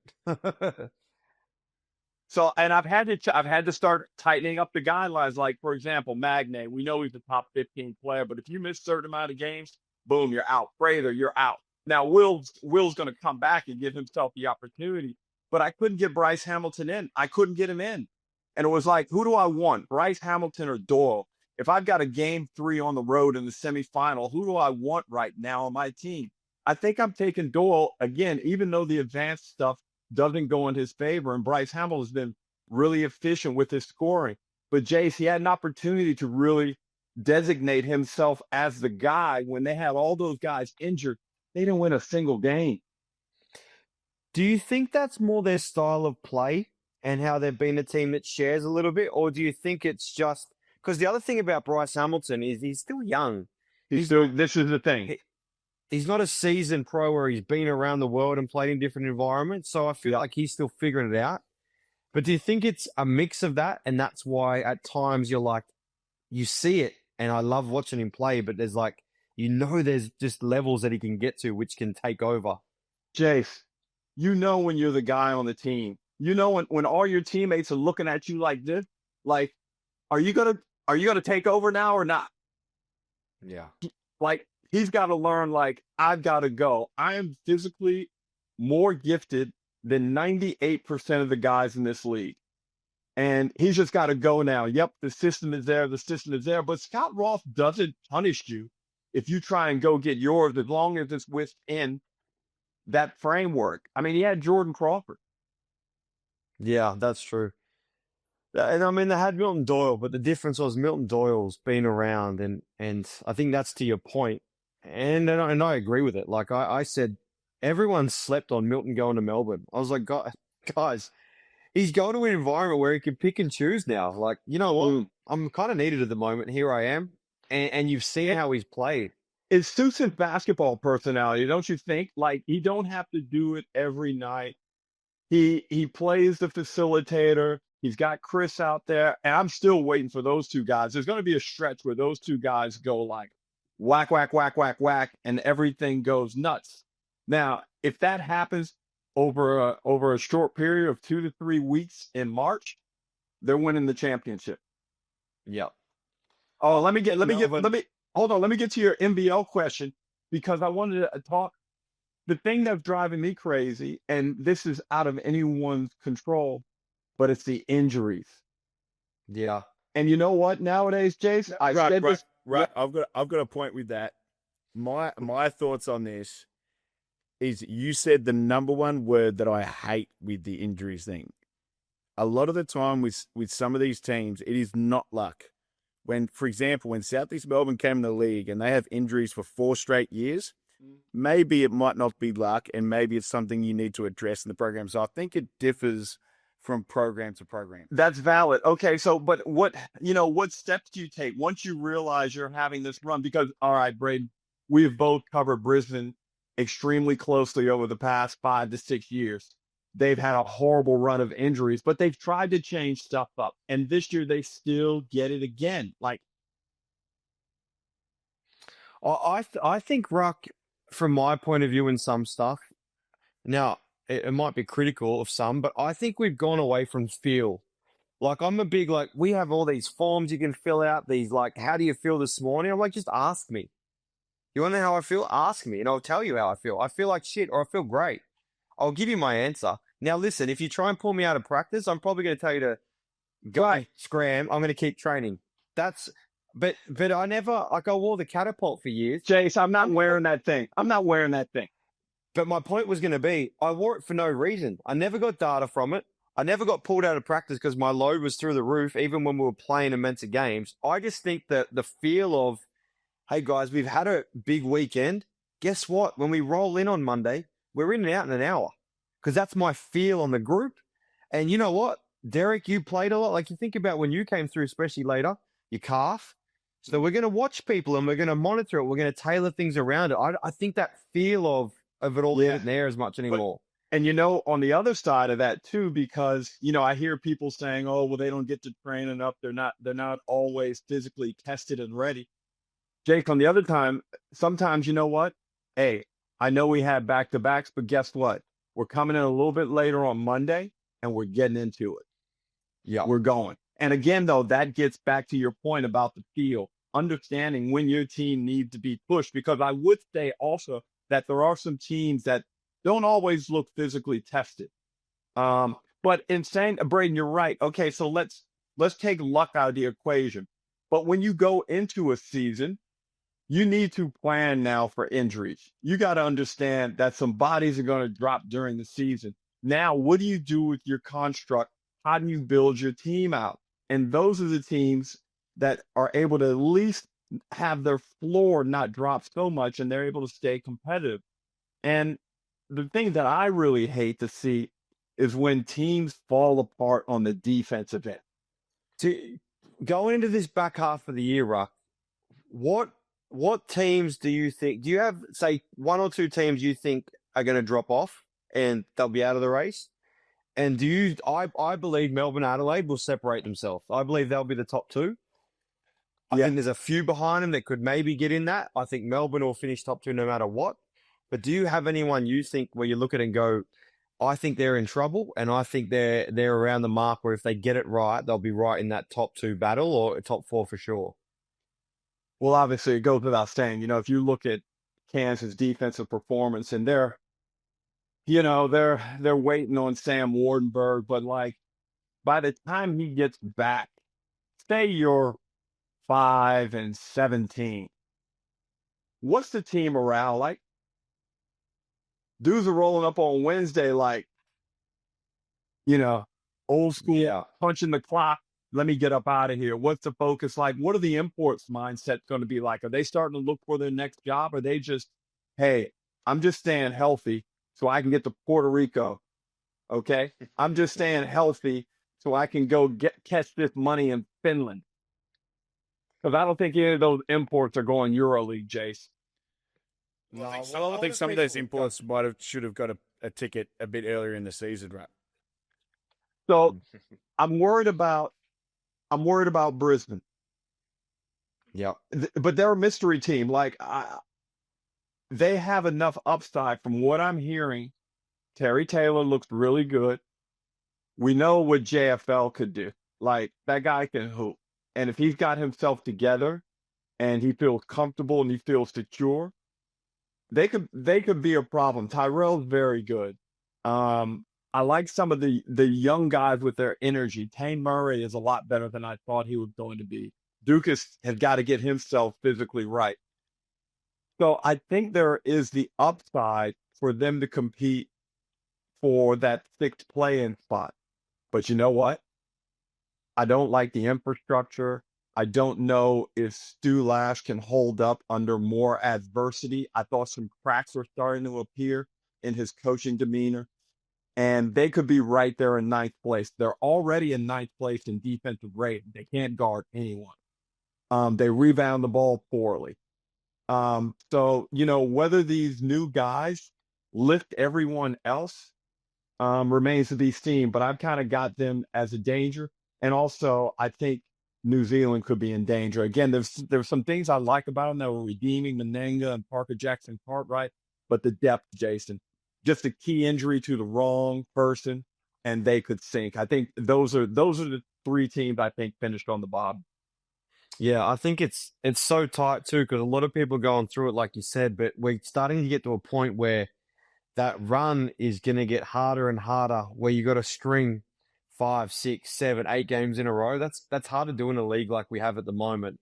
So, and I've had to start tightening up the guidelines. Like, for example, Magne, we know he's a top 15 player, but if you miss a certain amount of games, boom, you're out. Prather, you're out. Now, Will's going to come back and give himself the opportunity, but I couldn't get Bryce Hamilton in. I couldn't get him in. And it was like, who do I want, Bryce Hamilton or Doyle? If I've got a game 3 on the road in the semifinal, who do I want right now on my team? I think I'm taking Doyle again, even though the advanced stuff doesn't go in his favor. And Bryce Hamilton has been really efficient with his scoring. But Jase, he had an opportunity to really designate himself as the guy when they had all those guys injured. They didn't win a single game.
Do you think that's more their style of play and how they've been a team that shares a little bit? Or do you think it's just because the other thing about Bryce Hamilton is he's still young.
This is the thing.
He's not a seasoned pro where he's been around the world and played in different environments. So I feel like he's still figuring it out. But do you think it's a mix of that? And that's why at times you're like, you see it. And I love watching him play, but there's like, there's just levels that he can get to, which can take over.
Jase, when you're the guy on the team, when all your teammates are looking at you like this, like, are you gonna take over now or not?
Yeah.
Like, he's got to learn, like, I've got to go. I am physically more gifted than 98% of the guys in this league. And he's just got to go now. Yep, the system is there. But Scott Ross doesn't punish you if you try and go get yours, as long as it's within that framework. I mean, he had Jordan Crawford.
Yeah, that's true. And I mean, they had Milton Doyle, but the difference was Milton Doyle's been around, and I think that's to your point. And I agree with it. Like I said, everyone slept on Milton going to Melbourne. I was like, guys, he's going to an environment where he can pick and choose now. Like, you know what? I'm kind of needed at the moment. Here I am. And you've seen how he's played.
It suits his basketball personality, don't you think? Like, he don't have to do it every night. He plays the facilitator. He's got Chris out there. And I'm still waiting for those two guys. There's going to be a stretch where those two guys go like whack, whack, whack, whack, whack, and everything goes nuts. Now, if that happens over a short period of 2 to 3 weeks in March, they're winning the championship.
Yep.
Oh, let me get to your NBL question, because I wanted to talk. The thing that's driving me crazy, and this is out of anyone's control, but it's the injuries.
Yeah.
And you know what? Nowadays, Jase, I said this.
Right. I've got a point with that. My thoughts on this is you said the number one word that I hate with the injuries thing. A lot of the time with some of these teams, it is not luck. When, for example, when Southeast Melbourne came in the league and they have injuries for 4 straight years, maybe it might not be luck, and maybe it's something you need to address in the program. So I think it differs from program to program.
That's valid. Okay, so but what steps do you take once you realize you're having this run? Because all right, Braden, we've both covered Brisbane extremely closely over the past 5 to 6 years. They've had a horrible run of injuries, but they've tried to change stuff up. And this year they still get it again. Like,
I think Ruck, from my point of view in some stuff, now it might be critical of some, but I think we've gone away from feel. Like, I'm a big, like, we have all these forms you can fill out, these, like, how do you feel this morning? I'm like, just ask me. You want to know how I feel? Ask me, and I'll tell you how I feel. I feel like shit, or I feel great. I'll give you my answer. Now, listen, if you try and pull me out of practice, I'm probably going to tell you to go scram. I'm going to keep training. But I never, like, I wore the catapult for years.
Jase, I'm not wearing that thing.
But my point was going to be, I wore it for no reason. I never got data from it. I never got pulled out of practice because my load was through the roof, even when we were playing immense games. I just think that the feel of, hey, guys, we've had a big weekend. Guess what? When we roll in on Monday, we're in and out in an hour, because that's my feel on the group. And you know what? Derek, you played a lot. Like, you think about when you came through, especially later, your calf. So we're going to watch people and we're going to monitor it. We're going to tailor things around it. I think that feel of it all isn't there as much anymore.
And, on the other side of that too, because, I hear people saying, oh, well, they don't get to train enough. They're not always physically tested and ready. Jake, on the other time, sometimes, you know what? Hey, I know we had back-to-backs, but guess what? We're coming in a little bit later on Monday, and we're getting into it.
Yeah.
We're going. And again, though, that gets back to your point about the feel, understanding when your team needs to be pushed, because I would say also that there are some teams that don't always look physically tested. But in saying, Braden, you're right. Okay, so let's take luck out of the equation. But when you go into a season, you need to plan now for injuries. You got to understand that some bodies are going to drop during the season. Now, what do you do with your construct? How do you build your team out? And those are the teams that are able to at least have their floor not drop so much, and they're able to stay competitive. And the thing that I really hate to see is when teams fall apart on the defensive end.
Going into this back half of the year, Ruck, what teams do you think? Do you have, say, 1 or 2 teams you think are going to drop off and they'll be out of the race? And I believe Melbourne and Adelaide will separate themselves. I believe they'll be the top 2. I think there's a few behind them that could maybe get in that. I think Melbourne will finish top 2 no matter what. But do you have anyone you think where you look at it and go, I think they're in trouble, and I think they're around the mark where if they get it right, they'll be right in that top 2 battle, or top 4 for sure?
Well, obviously, it goes without saying, if you look at Kansas' defensive performance, and they're waiting on Sam Wardenberg, but like by the time he gets back, say you're 5-17, what's the team morale like? Dudes are rolling up on Wednesday like, old school, punching the clock. Let me get up out of here. What's the focus like? What are the imports' mindset going to be like? Are they starting to look for their next job? Or are they just, hey, I'm just staying healthy so I can get to Puerto Rico, okay? I'm just staying healthy so I can go catch this money in Finland. Because I don't think any of those imports are going EuroLeague, Jase.
No, I think some of those imports should have got a ticket a bit earlier in the season, right?
So I'm worried about Brisbane.
Yeah.
But they're a mystery team. Like, they have enough upside from what I'm hearing. Terry Taylor looks really good. We know what JFL could do. Like, that guy can hoop. And if he's got himself together and he feels comfortable and he feels secure, they could be a problem. Tyrell's very good. I like some of the young guys with their energy. Tane Murray is a lot better than I thought he was going to be. Dukas has got to get himself physically right. So I think there is the upside for them to compete for that sixth play-in spot. But you know what? I don't like the infrastructure. I don't know if Stu Lash can hold up under more adversity. I thought some cracks were starting to appear in his coaching demeanor, and they could be right there in ninth place. They're already in ninth place in defensive rating. They can't guard anyone. They rebound the ball poorly. So, whether these new guys lift everyone else remains to be seen, but I've kind of got them as a danger. And also, I think New Zealand could be in danger. Again, there's some things I like about them that were redeeming Menenga and Parker Jackson Cartwright, but the depth, Jason, just a key injury to the wrong person, and they could sink. I think those are the three teams I think finished on the bottom.
Yeah, I think it's so tight too because a lot of people are going through it, like you said, but we're starting to get to a point where that run is going to get harder and harder, where you got to string 5, 6, 7, 8 games in a row. That's hard to do in a league like we have at the moment.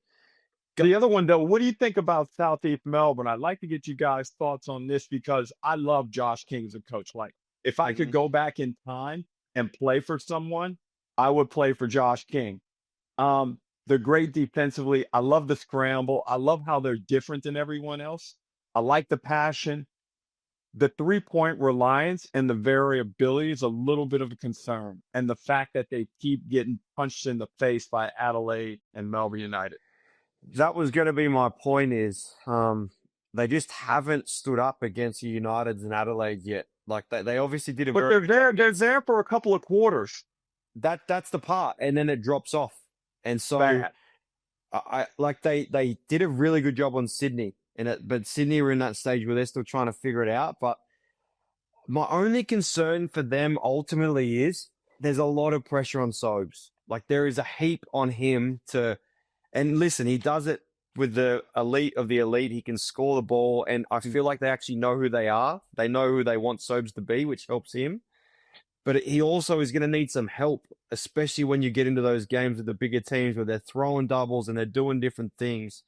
The other one, though, what do you think about Southeast Melbourne? I'd like to get you guys' thoughts on this because I love Josh King as a coach. Like, if I could go back in time and play for someone, I would play for Josh King. They're great defensively. I love the scramble. I love how they're different than everyone else. I like the passion. The three-point reliance and the variability is a little bit of a concern. And the fact that they keep getting punched in the face by Adelaide and Melbourne United.
That was going to be my point is they just haven't stood up against the Uniteds and Adelaide yet. Like they obviously did a
But they're there for a couple of quarters.
That's the part. And then it drops off. And so
Bad.
I like they did a really good job on Sydney. But Sydney were in that stage where they're still trying to figure it out. But my only concern for them ultimately is there's a lot of pressure on Sobes. Like there is a heap on him and listen, he does it with the elite of the elite. He can score the ball, and I feel like they actually know who they are. They know who they want Sobes to be, which helps him. But he also is going to need some help, especially when you get into those games with the bigger teams where they're throwing doubles and they're doing different things.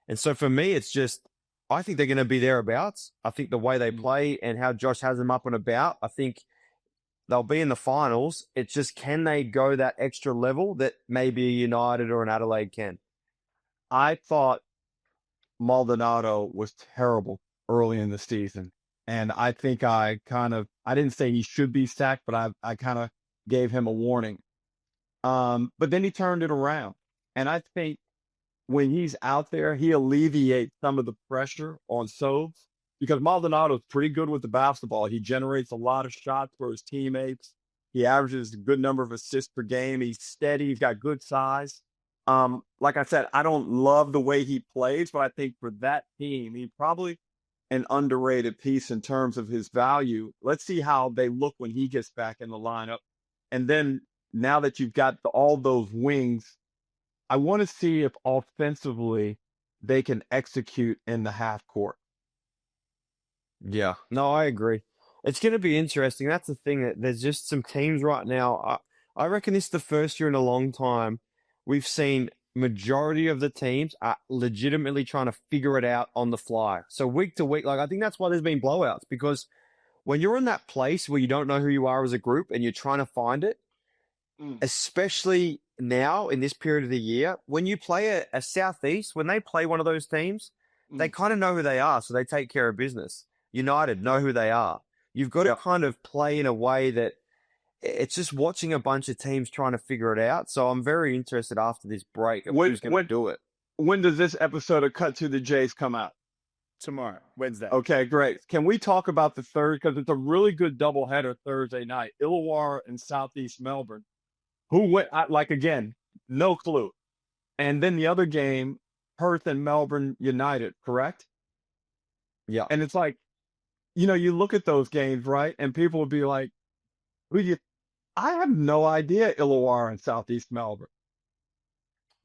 And so for me, it's just, I think they're going to be thereabouts. I think the way they play and how Josh has them up and about, I think they'll be in the finals. It's just, can they go that extra level that maybe a United or an Adelaide can?
I thought Maldonado was terrible early in the season. And I think I didn't say he should be sacked, but I kind of gave him a warning. But then he turned it around. And I think when he's out there, he alleviates some of the pressure on Sobes because Maldonado's pretty good with the basketball. He generates a lot of shots for his teammates. He averages a good number of assists per game. He's steady. He's got good size. Like I said, I don't love the way he plays, but I think for that team, he's probably an underrated piece in terms of his value. Let's see how they look when he gets back in the lineup. And then now that you've got all those wings, I want to see if offensively they can execute in the half court.
Yeah, no, I agree. It's going to be interesting. That's the thing. That there's just some teams right now. I reckon this is the first year in a long time we've seen majority of the teams are legitimately trying to figure it out on the fly. So week to week, like I think that's why there's been blowouts, because when you're in that place where you don't know who you are as a group and you're trying to find it, especially now in this period of the year, when you play a Southeast, when they play one of those teams, they kind of know who they are, so they take care of business. United know who they are. You've got to kind of play in a way that it's just watching a bunch of teams trying to figure it out. So I'm very interested after this break of who's going to do it.
When does this episode of Cut to the Jase come out?
Tomorrow, Wednesday.
Okay, great. Can we talk about the third? Because it's a really good doubleheader Thursday night. Illawarra and Southeast Melbourne. Who went, again, no clue. And then the other game, Perth and Melbourne United, correct?
Yeah.
And it's like, you look at those games, right? And people would be like, I have no idea Illawarra and Southeast Melbourne.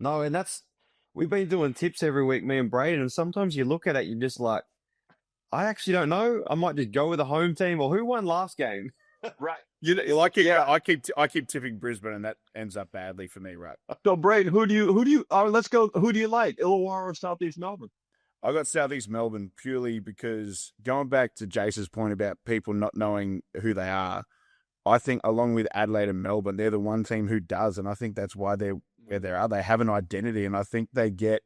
No, and we've been doing tips every week, me and Braden, and sometimes you look at it, you're just like, I actually don't know. I might just go with the home team, or who won last game?
Right.
I keep tipping Brisbane, and that ends up badly for me, right?
So Braden, who do you? Let's go. Who do you like, Illawarra or Southeast Melbourne?
I got Southeast Melbourne purely because going back to Jase's point about people not knowing who they are, I think along with Adelaide and Melbourne, they're the one team who does, and I think that's why they're where they are. They have an identity, and I think they get,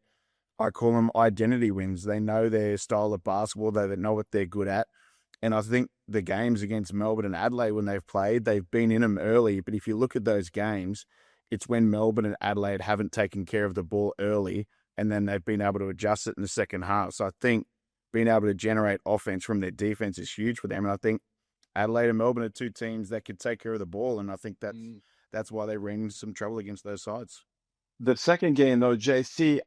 I call them identity wins. They know their style of basketball, they know what they're good at. And I think the games against Melbourne and Adelaide, when they've played, they've been in them early. But if you look at those games, it's when Melbourne and Adelaide haven't taken care of the ball early, and then they've been able to adjust it in the second half. So I think being able to generate offense from their defense is huge for them. And I think Adelaide and Melbourne are two teams that could take care of the ball. And I think that's why they ran into some trouble against those sides.
The second game, though, JC,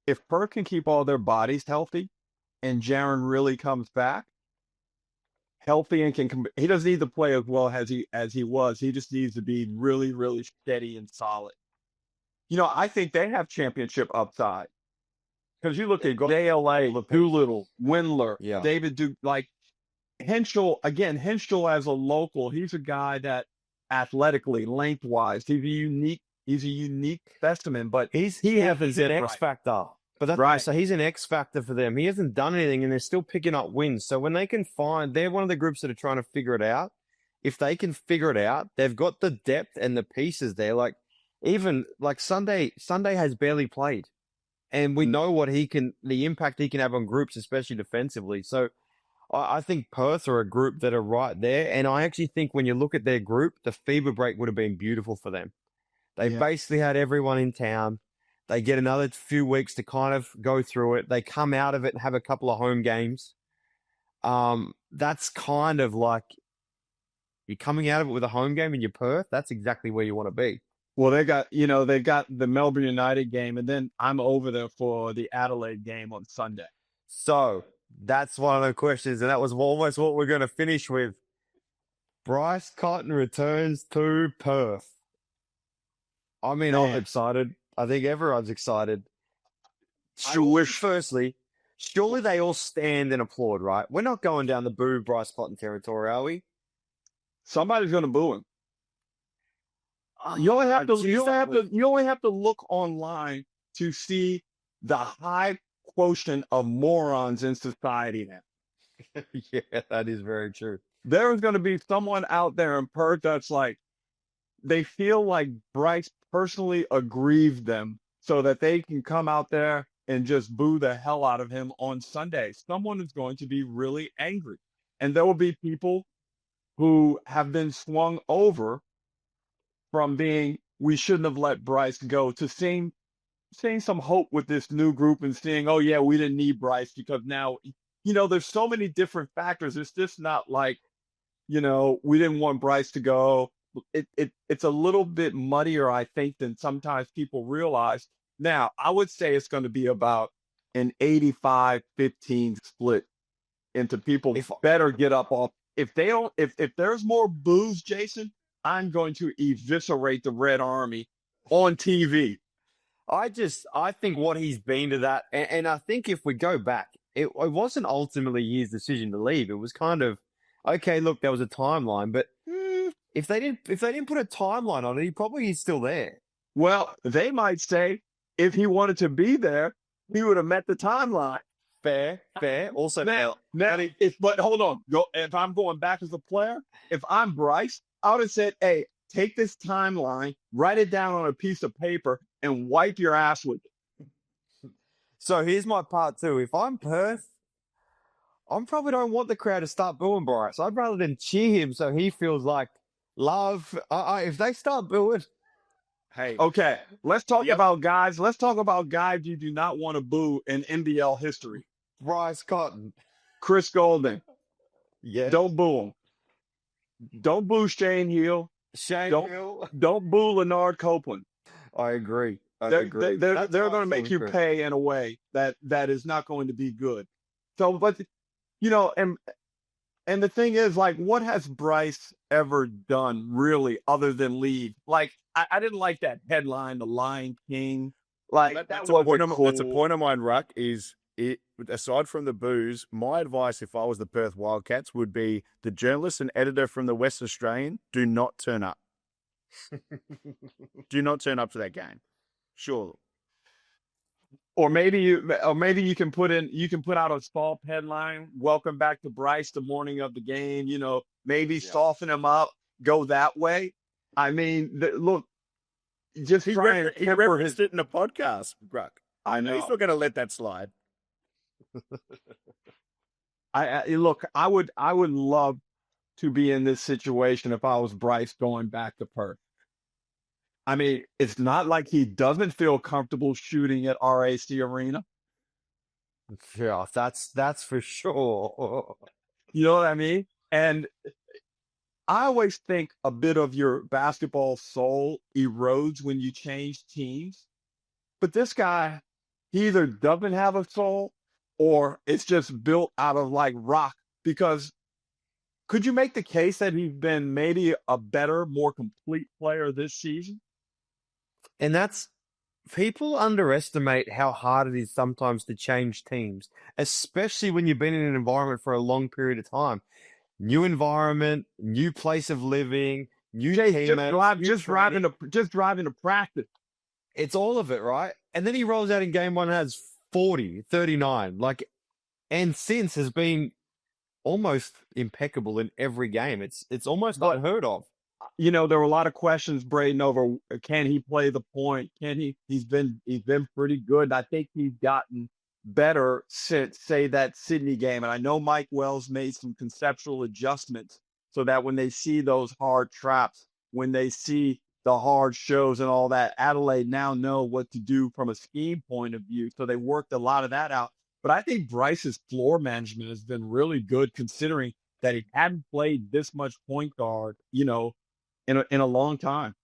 if Perth can keep all their bodies healthy and Jaron really comes back healthy and he doesn't need to play as well as he was. He just needs to be really, really steady and solid. I think they have championship upside. Because you look at JLA, Doolittle, Windler, David Duke, like Henschel as a local, he's a guy that athletically, lengthwise, he's a unique specimen, but
he has an X factor. But that's right. So he's an X factor for them. He hasn't done anything, and they're still picking up wins. So when they can they're one of the groups that are trying to figure it out. If they can figure it out, they've got the depth and the pieces there. Like even like Sunday has barely played, and we know what the impact he can have on groups, especially defensively. So I think Perth are a group that are right there, and I actually think when you look at their group, the fever break would have been beautiful for them. They basically had everyone in town. They get another few weeks to kind of go through it. They come out of it and have a couple of home games. That's kind of like you're coming out of it with a home game in your Perth. That's exactly where you want to be.
Well, they've got the Melbourne United game, and then I'm over there for the Adelaide game on Sunday.
So that's one of the questions, and that was almost what we're going to finish with. Bryce Cotton returns to Perth. I mean, I'm excited. I think everyone's excited. Firstly, surely they all stand and applaud, right? We're not going down the boo Bryce Cotton territory, are we?
Somebody's going to boo him. You only have to look online to see the high quotient of morons in society now.
Yeah, that is very true.
There is going to be someone out there in Perth that's like, they feel like Bryce personally aggrieved them so that they can come out there and just boo the hell out of him on Sunday. Someone is going to be really angry. And there will be people who have been swung over from being, we shouldn't have let Bryce go, to seeing some hope with this new group and seeing, oh yeah, we didn't need Bryce because now, there's so many different factors. It's just not like, we didn't want Bryce to go. It's a little bit muddier, I think, than sometimes people realize. Now, I would say it's going to be about an 85-15 split into people better get up off. If there's more boos, Jason, I'm going to eviscerate the Red Army on TV.
I think what he's been to that, and I think if we go back, it wasn't ultimately his decision to leave. It was kind of, okay, look, there was a timeline, but if they didn't put a timeline on it, he probably is still there.
Well, they might say if he wanted to be there, he would have met the timeline.
Fair. Also,
but hold on. If I'm going back as a player, if I'm Bryce, I would have said, hey, take this timeline, write it down on a piece of paper, and wipe your ass with it.
So here's my part two. If I'm Perth, I probably don't want the crowd to start booing Bryce. I'd rather than cheer him so he feels like love. If they start booing,
hey, okay, let's talk about guys. Let's talk about guys you do not want to boo in NBL history.
Bryce Cotton,
Chris Golding.
Yeah,
don't boo him. Don't boo Shane Hill. Don't boo Leonard Copeland.
I agree.
They're going to make you pay in a way that is not going to be good. So, but and the thing is, like, what has Bryce ever done really other than leave? Like, I didn't like that headline, The Lion King. Like,
that's a point of mine, Ruck, is aside from the booze, my advice if I was the Perth Wildcats would be the journalist and editor from the West Australian, do not turn up. Do not turn up to that game. Sure.
Or maybe you can put out a small headline, welcome back to Bryce the morning of the game, maybe soften him up, go that way. I mean, look, just
he referenced it in a podcast, Ruck.
I know.
He's not going to let that slide.
Look, I would love to be in this situation if I was Bryce going back to Perth. I mean, it's not like he doesn't feel comfortable shooting at RAC Arena.
Yeah, that's for sure.
You know what I mean? And I always think a bit of your basketball soul erodes when you change teams. But this guy, he either doesn't have a soul or it's just built out of like rock. Because could you make the case that he's been maybe a better, more complete player this season?
And people underestimate how hard it is sometimes to change teams, especially when you've been in an environment for a long period of time. New environment, new place of living, new teammates.
Just driving to practice.
It's all of it, right? And then he rolls out in game one and has 40, 39. And since has been almost impeccable in every game. It's almost unheard of.
There were a lot of questions, Braden, over can he play the point? Can he? He's been pretty good. I think he's gotten better since, say, that Sydney game. And I know Mike Wells made some conceptual adjustments so that when they see those hard traps, when they see the hard shows and all that, Adelaide now know what to do from a scheme point of view. So they worked a lot of that out. But I think Bryce's floor management has been really good considering that he hadn't played this much point guard, in a long time.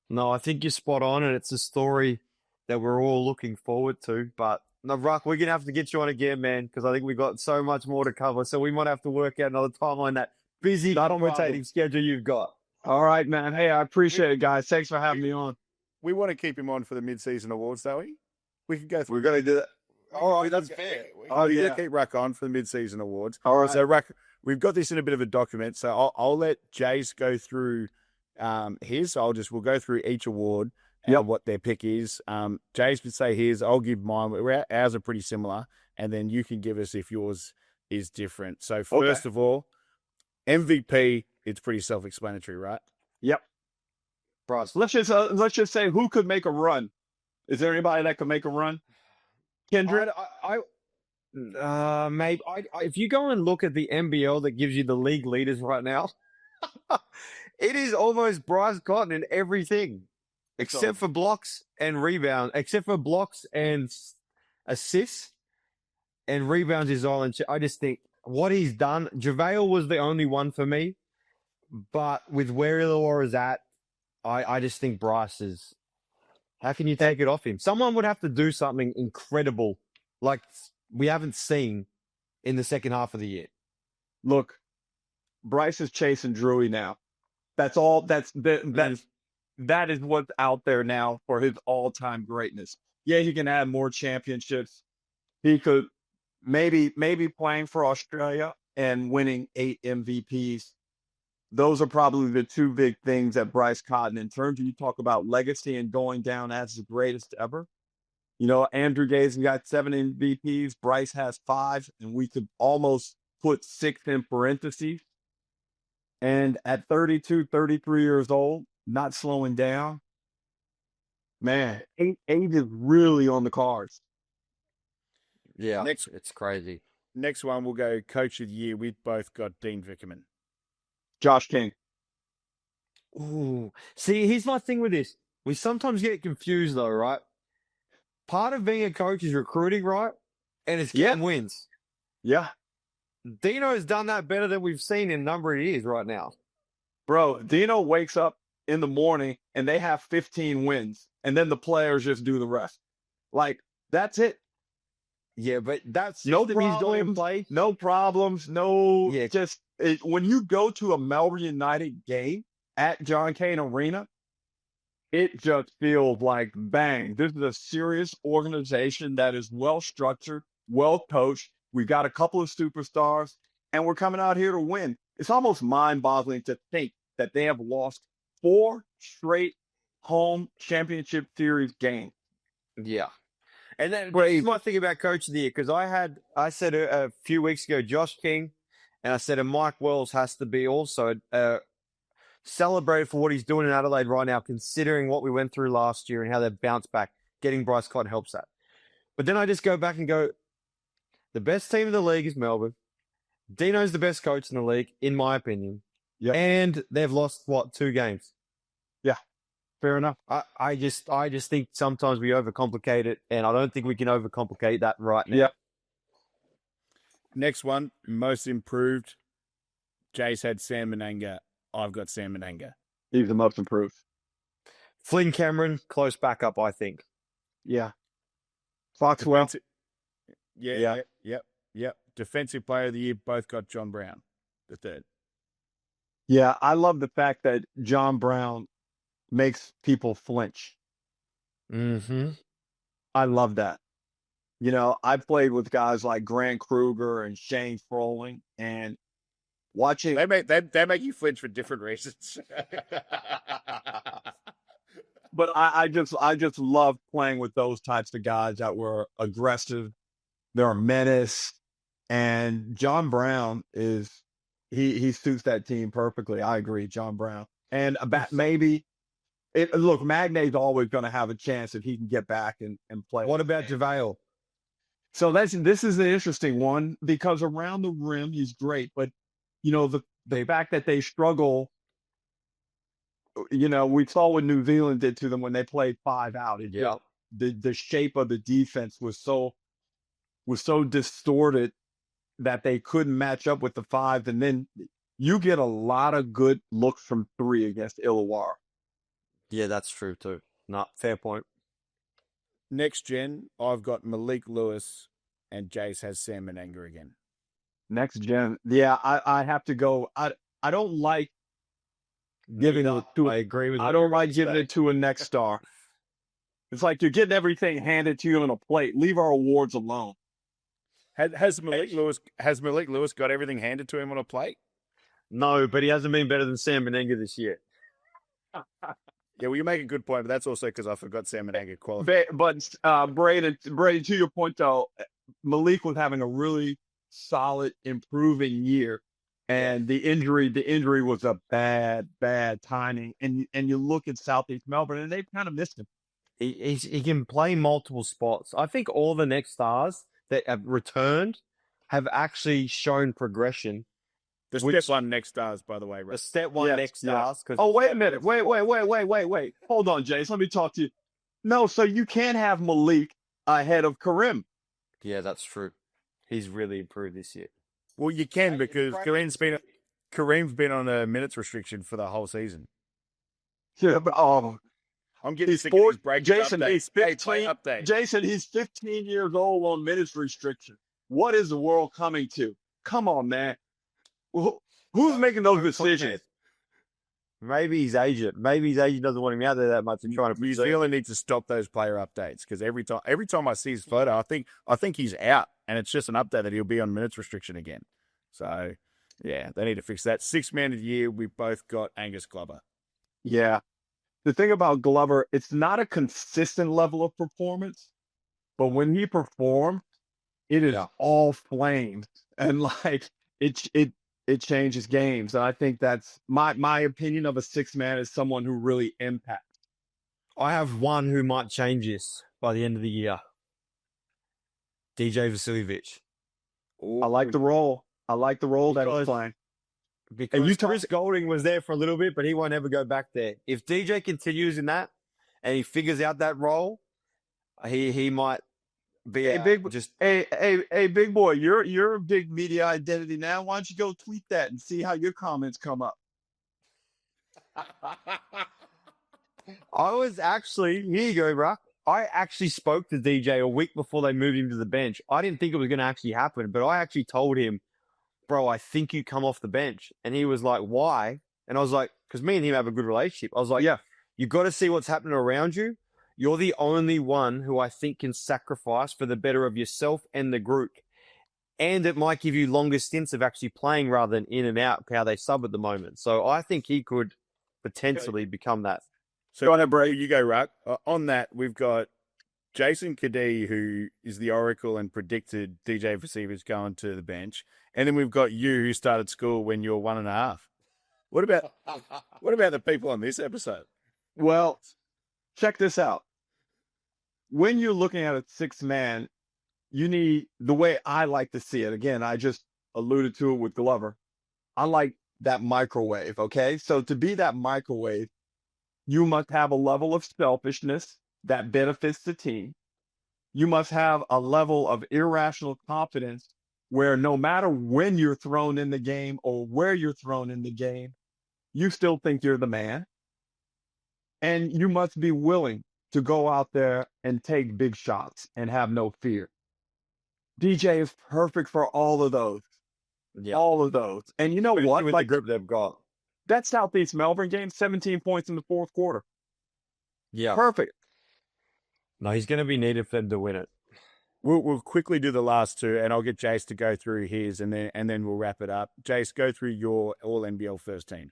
No, I think you're spot on, and it's a story that we're all looking forward to. But no, Ruck, we're gonna have to get you on again, man, because I think we've got so much more to cover. So we might have to work out another time on that busy commentating schedule you've got.
All right, man. Hey, I appreciate it, guys. Thanks for having me on.
We want to keep him on for the mid-season awards, don't we? We can go through.
We're going to do that. All right, that's fair.
Yeah, keep Ruck on for the mid-season awards.
All right.
So Ruck, we've got this in a bit of a document. So I'll let Jase go through his. We'll go through each award and what their pick is. Jase would say his. I'll give mine. Ours are pretty similar, and then you can give us if yours is different. So first of all, MVP. It's pretty self-explanatory, right?
Yep.
Bryce.
Let's just say who could make a run. Is there anybody that could make a run? Kendrick.
Maybe if you go and look at the NBL that gives you the league leaders right now, it is almost Bryce Cotton in everything, except for blocks and rebounds, except for blocks and assists and rebounds is all. I just think what he's done. JaVale was the only one for me, but with where Illawarra is at, I just think Bryce is. How can you take it off him? Someone would have to do something incredible, like we haven't seen in the second half of the year.
Look, Bryce is chasing Drewy now. That's all. That is what's out there now for his all-time greatness. Yeah, he can add more championships. He could maybe playing for Australia and winning 8 MVPs. Those are probably the two big things that Bryce Cotton, in terms of you talk about legacy and going down as the greatest ever. Andrew Gaze got 7 MVPs. Bryce has 5, and we could almost put 6 in parentheses. And at 32, 33 years old, not slowing down, man, age is really on the cards.
Yeah, it's crazy.
Next one, we'll go Coach of the Year. We've both got Dean Vickerman.
Josh King.
Ooh. See, here's my thing with this. We sometimes get confused, though, right? Part of being a coach is recruiting, right? And it's getting wins.
Yeah.
Dino's done that better than we've seen in a number of years right now.
Bro, Dino wakes up in the morning and they have 15 wins, and then the players just do the rest. That's it.
Yeah, but that's
no
something he's doing in play.
No problems. When you go to a Melbourne United game at John Cain Arena, it just feels like, bang, this is a serious organization that is well structured, well coached. We've got a couple of superstars, and we're coming out here to win. It's almost mind boggling to think that they have lost 4 straight home championship series games.
Yeah. And then this is my thing about Coach of the Year, because I said a few weeks ago, Josh King, and I said, and Mike Wells has to be also celebrated for what he's doing in Adelaide right now, considering what we went through last year and how they've bounced back. Getting Bryce Cotton helps that. But then I just go back and go, the best team in the league is Melbourne. Dino's the best coach in the league, in my opinion.
Yeah.
And they've lost, 2 games?
Yeah. Fair enough.
I just think sometimes we overcomplicate it, and I don't think we can overcomplicate that right now.
Yeah.
Next one, most improved. Jase had Sam Menanga. I've got Sam Menanga.
He's the most improved.
Flynn Cameron, close backup, I think.
Yeah. Foxwell.
Yep. Defensive player of the year, both got John Brown, the third.
Yeah, I love the fact that John Brown makes people flinch.
Mm-hmm.
I love that. You know, I played with guys like Grant Kruger and Shane Froling, and watching
They make you flinch for different reasons.
but I just love playing with those types of guys that were aggressive. They're a menace. And John Brown is he suits that team perfectly. I agree, John Brown. And about maybe look, Magnate's always going to have a chance if he can get back and play.
What about JaVale?
So this is an interesting one because around the rim he's great, but you know the fact that they struggle. You know, we saw what New Zealand did to them when they played 5 out. The shape of the defense was so distorted that they couldn't match up with the 5s, and then you get a lot of good looks from 3 against Illawarra.
Yeah, that's true too. Fair point.
Next gen, I've got Malik Lewis, and Jase has Sam Menanga again.
Next gen, yeah, I have to go. I don't like giving it to.
I agree with.
I don't like giving it to a next star. It's like you're getting everything handed to you on a plate. Leave our awards alone.
Has Malik Lewis got everything handed to him on a plate?
No, but he hasn't been better than Sam Menanga this year.
Yeah, well, you make a good point, but that's also because I forgot Sam Menanga qualified.
But Braden, to your point though, Malik was having a really solid, improving year, and the injury was a bad timing. And you look at Southeast Melbourne, and they've kind of missed him.
He can play multiple spots. I think all the next stars that have returned have actually shown progression.
The step one next stars, by the way, right?
The step one next stars.
Oh, wait a minute. Wait. Hold on, Jace. Let me talk to you. No, so you can't have Malik ahead of Karim.
Yeah, that's true. He's really improved this year.
Well, you can because Kareem's been on a minutes restriction for the whole season.
Yeah, but
I'm getting sick of these break
Jason,
updates.
he's 15.
Hey, update.
Jason, he's 15 years old on minutes restriction. What is the world coming to? Come on, man. Who's making those decisions?
Maybe he's agent. Maybe his agent doesn't want him out there that much and trying to.
New Zealand needs to stop those player updates because every time I see his photo, I think he's out, and it's just an update that he'll be on minutes restriction again. So yeah, they need to fix that. 6th man of the year, we both got Angus Glover.
Yeah. The thing about Glover, it's not a consistent level of performance, but when he performs, it is all flames, and like it changes games. And I think that's my opinion of a 6th man is someone who really impacts.
I have one who might change this by the end of the year. DJ Vasiljevic.
I like the role. That he's playing.
Because Chris Golding was there for a little bit, but he won't ever go back there. If DJ continues in that and he figures out that role, he might be
Hey, big boy, you're a big media identity now. Why don't you go tweet that and see how your comments come up?
I was actually, here you go, bro. I actually spoke to DJ a week before they moved him to the bench. I didn't think it was going to actually happen, but I actually told him, bro, I think you come off the bench. And he was like, why? And I was like, because me and him have a good relationship. I was like, yeah. You've got to see what's happening around you. You're the only one who I think can sacrifice for the better of yourself and the group. And it might give you longer stints of actually playing rather than in and out, how they sub at the moment. So I think he could potentially become that.
So go ahead, bro. You go, Ruck. On that, we've got Jason Cadee, who is the oracle and predicted DJ Vasevich going to the bench. And then we've got you, who started school when you were 1.5. What about the people on this episode?
Well, check this out. When you're looking at a 6-man, you need, the way I like to see it, again, I just alluded to it with Glover. I like that microwave, okay? So to be that microwave, you must have a level of selfishness that benefits the team. You must have a level of irrational confidence where no matter when you're thrown in the game or where you're thrown in the game, you still think you're the man. And you must be willing to go out there and take big shots and have no fear. DJ is perfect for all of those.
Yeah.
All of those. And you know what?
With
Like,
the group they've got.
that Southeast Melbourne game, 17 points in the fourth quarter.
Yeah.
Perfect.
No, he's going to be needed for them to win it.
We'll quickly do the last two, and I'll get Jase to go through his, and then we'll wrap it up. Jase, go through your All NBL first team.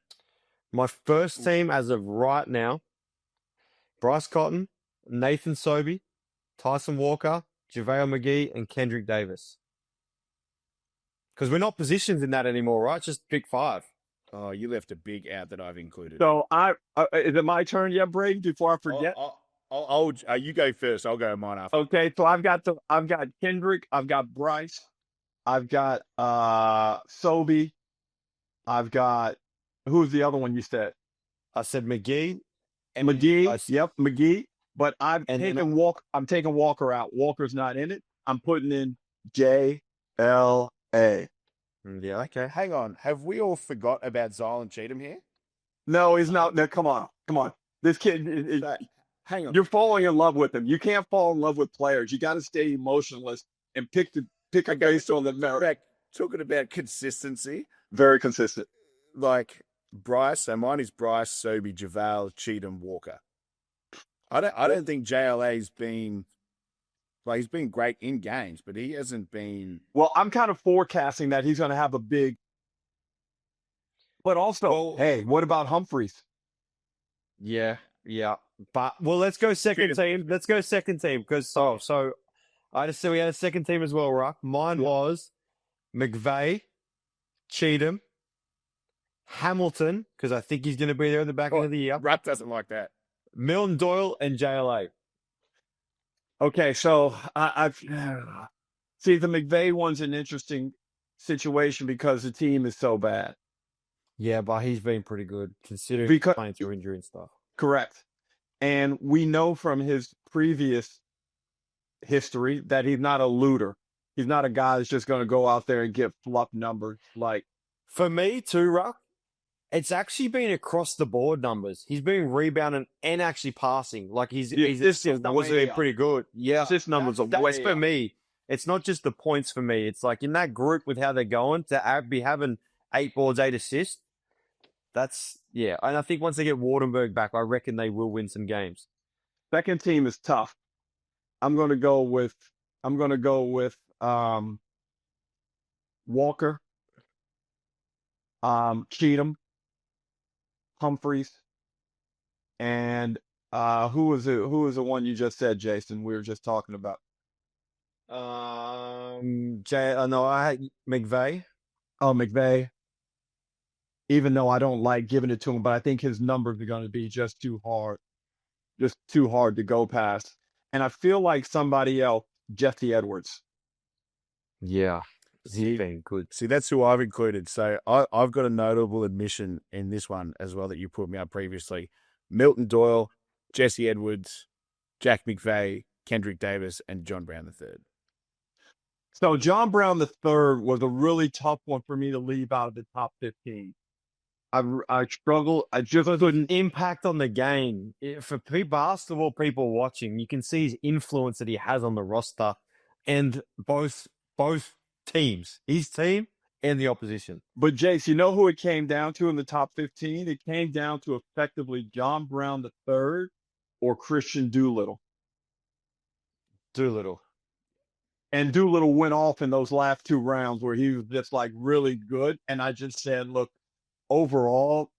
My first team as of right now, Bryce Cotton, Nathan Sobey, Tyson Walker, JaVale McGee, and Kendrick Davis. Because we're not positioned in that anymore, right? Just pick 5.
Oh, you left a big out that I've included.
So is it my turn yet, Brady, before I forget?
You go first. I'll go mine after.
Okay, so I've got Kendrick, I've got Bryce, I've got Sobey, I've got, who's the other one you said?
I said McGee.
McGee. Yep, McGee. But I'm taking Walker out. Walker's not in it. I'm putting in JLA.
Yeah, okay.
Hang on. Have we all forgot about Zylan Cheatham here?
No, he's not. No, come on. This kid,
hang on.
You're falling in love with him. You can't fall in love with players. You got to stay emotionless and pick a guy on the merit.
Talking about consistency.
Very consistent.
Like Bryce, so mine is Bryce, Sobey, JaVale, Cheatham, Walker. I don't think JLA's been, like, he's been great in games, but he hasn't been.
Well, I'm kind of forecasting that he's going to have a big. But also, hey, what about Humphreys?
Yeah. But let's go second team. Let's go second team because so I just said we had a second team as well, Ruck. Mine was McVeigh, Cheatham, Hamilton, because I think he's going to be there at the back end of the year.
Rupp doesn't like that.
Milton Doyle and JLA.
Okay, so I've see the McVeigh one's an interesting situation because the team is so bad.
Yeah, but he's been pretty good considering playing through injury and stuff.
Correct. And we know from his previous history that he's not a looter. He's not a guy that's just going to go out there and get fluff numbers. Like,
for me too, Ruck, it's actually been across the board numbers. He's been rebounding and actually passing. Like his numbers are pretty good. Yeah,
his numbers are way
that's for me. It's not just the points for me. It's like in that group with how they're going to be having 8 boards, 8 assists. That's, yeah. And I think once they get Wardenberg back, I reckon they will win some games.
Second team is tough. I'm going to go with Walker, Cheatham, Humphreys, and who was the one you just said, Jason? We were just talking about.
I had McVeigh.
Oh, McVeigh. Even though I don't like giving it to him, but I think his numbers are going to be just too hard to go past. And I feel like somebody else, Jesse Edwards.
Yeah, he's been good.
See, that's who I've included. So I've got a notable admission in this one as well that you put me up previously. Milton Doyle, Jesse Edwards, Jack McVeigh, Kendrick Davis, and John Brown III.
So John Brown III was a really tough one for me to leave out of the top 15. I struggle. I just couldn't.
Impact on the game. For basketball people watching, you can see his influence that he has on the roster and both teams. His team and the opposition.
But Jace, you know who it came down to in the top 15? It came down to effectively John Brown III or Christian Doolittle.
Doolittle.
And Doolittle went off in those last 2 rounds where he was just like really good. And I just said, look, overall,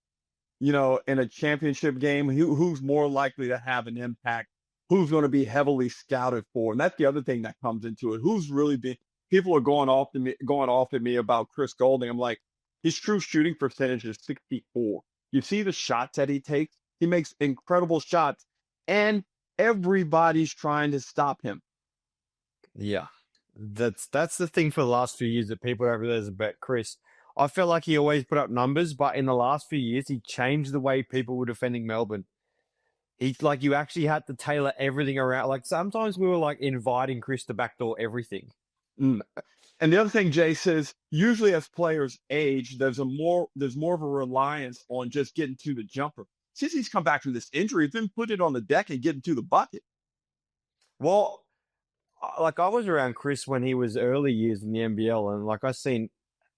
you know, in a championship game, who's more likely to have an impact? Who's going to be heavily scouted for? And that's the other thing that comes into it. Who's really been? People are going off at me about Chris Golding. I'm like, his true shooting percentage is 64. You see the shots that he takes? He makes incredible shots, and everybody's trying to stop him.
Yeah. That's the thing for the last few years that people don't realize about Chris. I felt like he always put up numbers, but in the last few years, he changed the way people were defending Melbourne. He's like, you actually had to tailor everything around. Like, sometimes we were like inviting Chris to backdoor everything.
And the other thing, Jay, says usually as players age, there's more of a reliance on just getting to the jumper. Since he's come back from this injury, he's been put it on the deck and getting to the bucket.
Well, like I was around Chris when he was early years in the NBL, and like I seen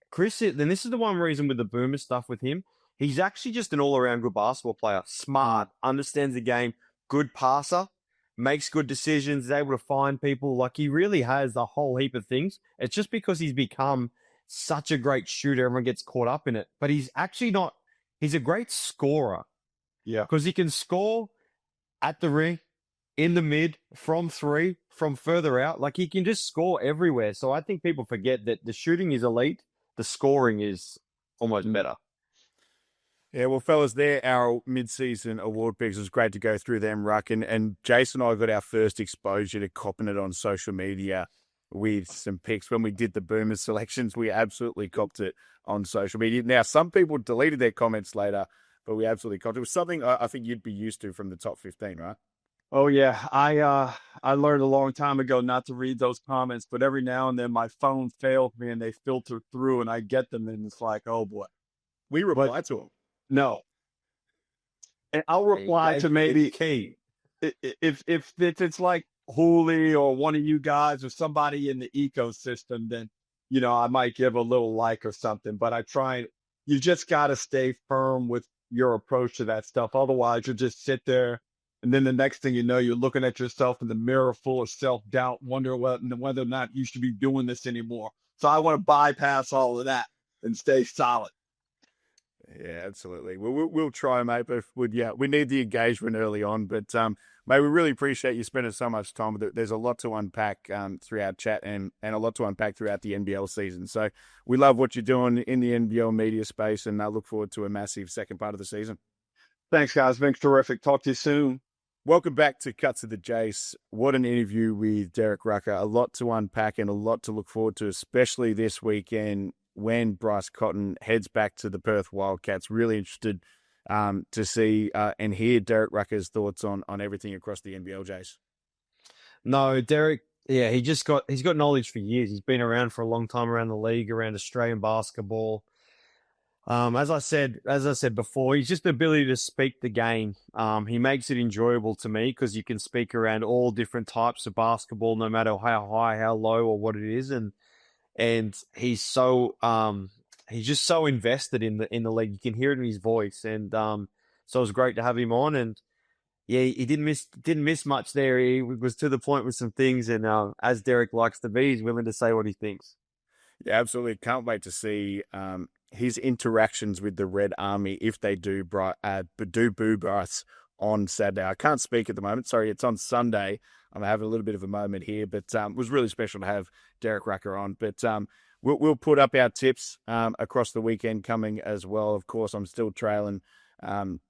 Chris. Then this is the one reason with the Boomer stuff with him. He's actually just an all-around good basketball player. Smart, understands the game, good passer, makes good decisions, is able to find people. Like, he really has a whole heap of things. It's just because he's become such a great shooter, everyone gets caught up in it. But he's actually not. He's a great scorer.
Yeah.
Because he can score at the ring, in the mid, from 3, from further out. Like, he can just score everywhere. So I think people forget that the shooting is elite. The scoring is almost better.
Yeah, well, fellas, they're our mid-season award picks. It was great to go through them, Ruck. And Jason and I got our first exposure to copping it on social media with some picks. When we did the Boomer selections, we absolutely copped it on social media. Now, some people deleted their comments later, but we absolutely copped it. It was something I think you'd be used to from the top 15, right?
Oh yeah, I learned a long time ago not to read those comments, but every now and then my phone fails me and they filter through and I get them and it's like, oh boy.
We reply to them.
No. And I'll reply to maybe
key.
if it's like Hooli or one of you guys or somebody in the ecosystem, then you know I might give a little like or something. But you just got to stay firm with your approach to that stuff. Otherwise, you'll just sit there. And then the next thing you know, you're looking at yourself in the mirror full of self-doubt, wondering whether or not you should be doing this anymore. So I want to bypass all of that and stay solid.
Yeah, absolutely. We'll try, mate. But we need the engagement early on. But mate, we really appreciate you spending so much time with it. There's a lot to unpack through our chat and a lot to unpack throughout the NBL season. So we love what you're doing in the NBL media space, and I look forward to a massive second part of the season.
Thanks, guys. Been terrific. Talk to you soon.
Welcome back to Cuts of the Jase. What an interview with Derek Rucker. A lot to unpack and a lot to look forward to, especially this weekend when Bryce Cotton heads back to the Perth Wildcats. Really interested to see and hear Derek Rucker's thoughts on everything across the NBL, Jase.
No, Derek, yeah, he's got knowledge for years. He's been around for a long time around the league, around Australian basketball. As I said before, he's just the ability to speak the game. He makes it enjoyable to me because you can speak around all different types of basketball, no matter how high, how low, or what it is. And he's so he's just so invested in the league. You can hear it in his voice, and so it was great to have him on. And yeah, he didn't miss much there. He was to the point with some things, and as Derek likes to be, he's willing to say what he thinks.
Yeah, absolutely. Can't wait to see his interactions with the Red Army if they do boo Bryce on Saturday. I can't speak at the moment. Sorry, it's on Sunday. I'm having a little bit of a moment here, but it was really special to have Derek Rucker on. But we'll put up our tips across the weekend coming as well. Of course, I'm still trailing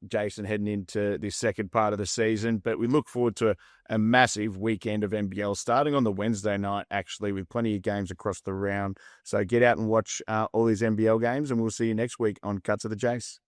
Jason heading into this second part of the season, but we look forward to a massive weekend of NBL starting on the Wednesday night, actually, with plenty of games across the round. So get out and watch all these NBL games, and we'll see you next week on Cuts of the Jase.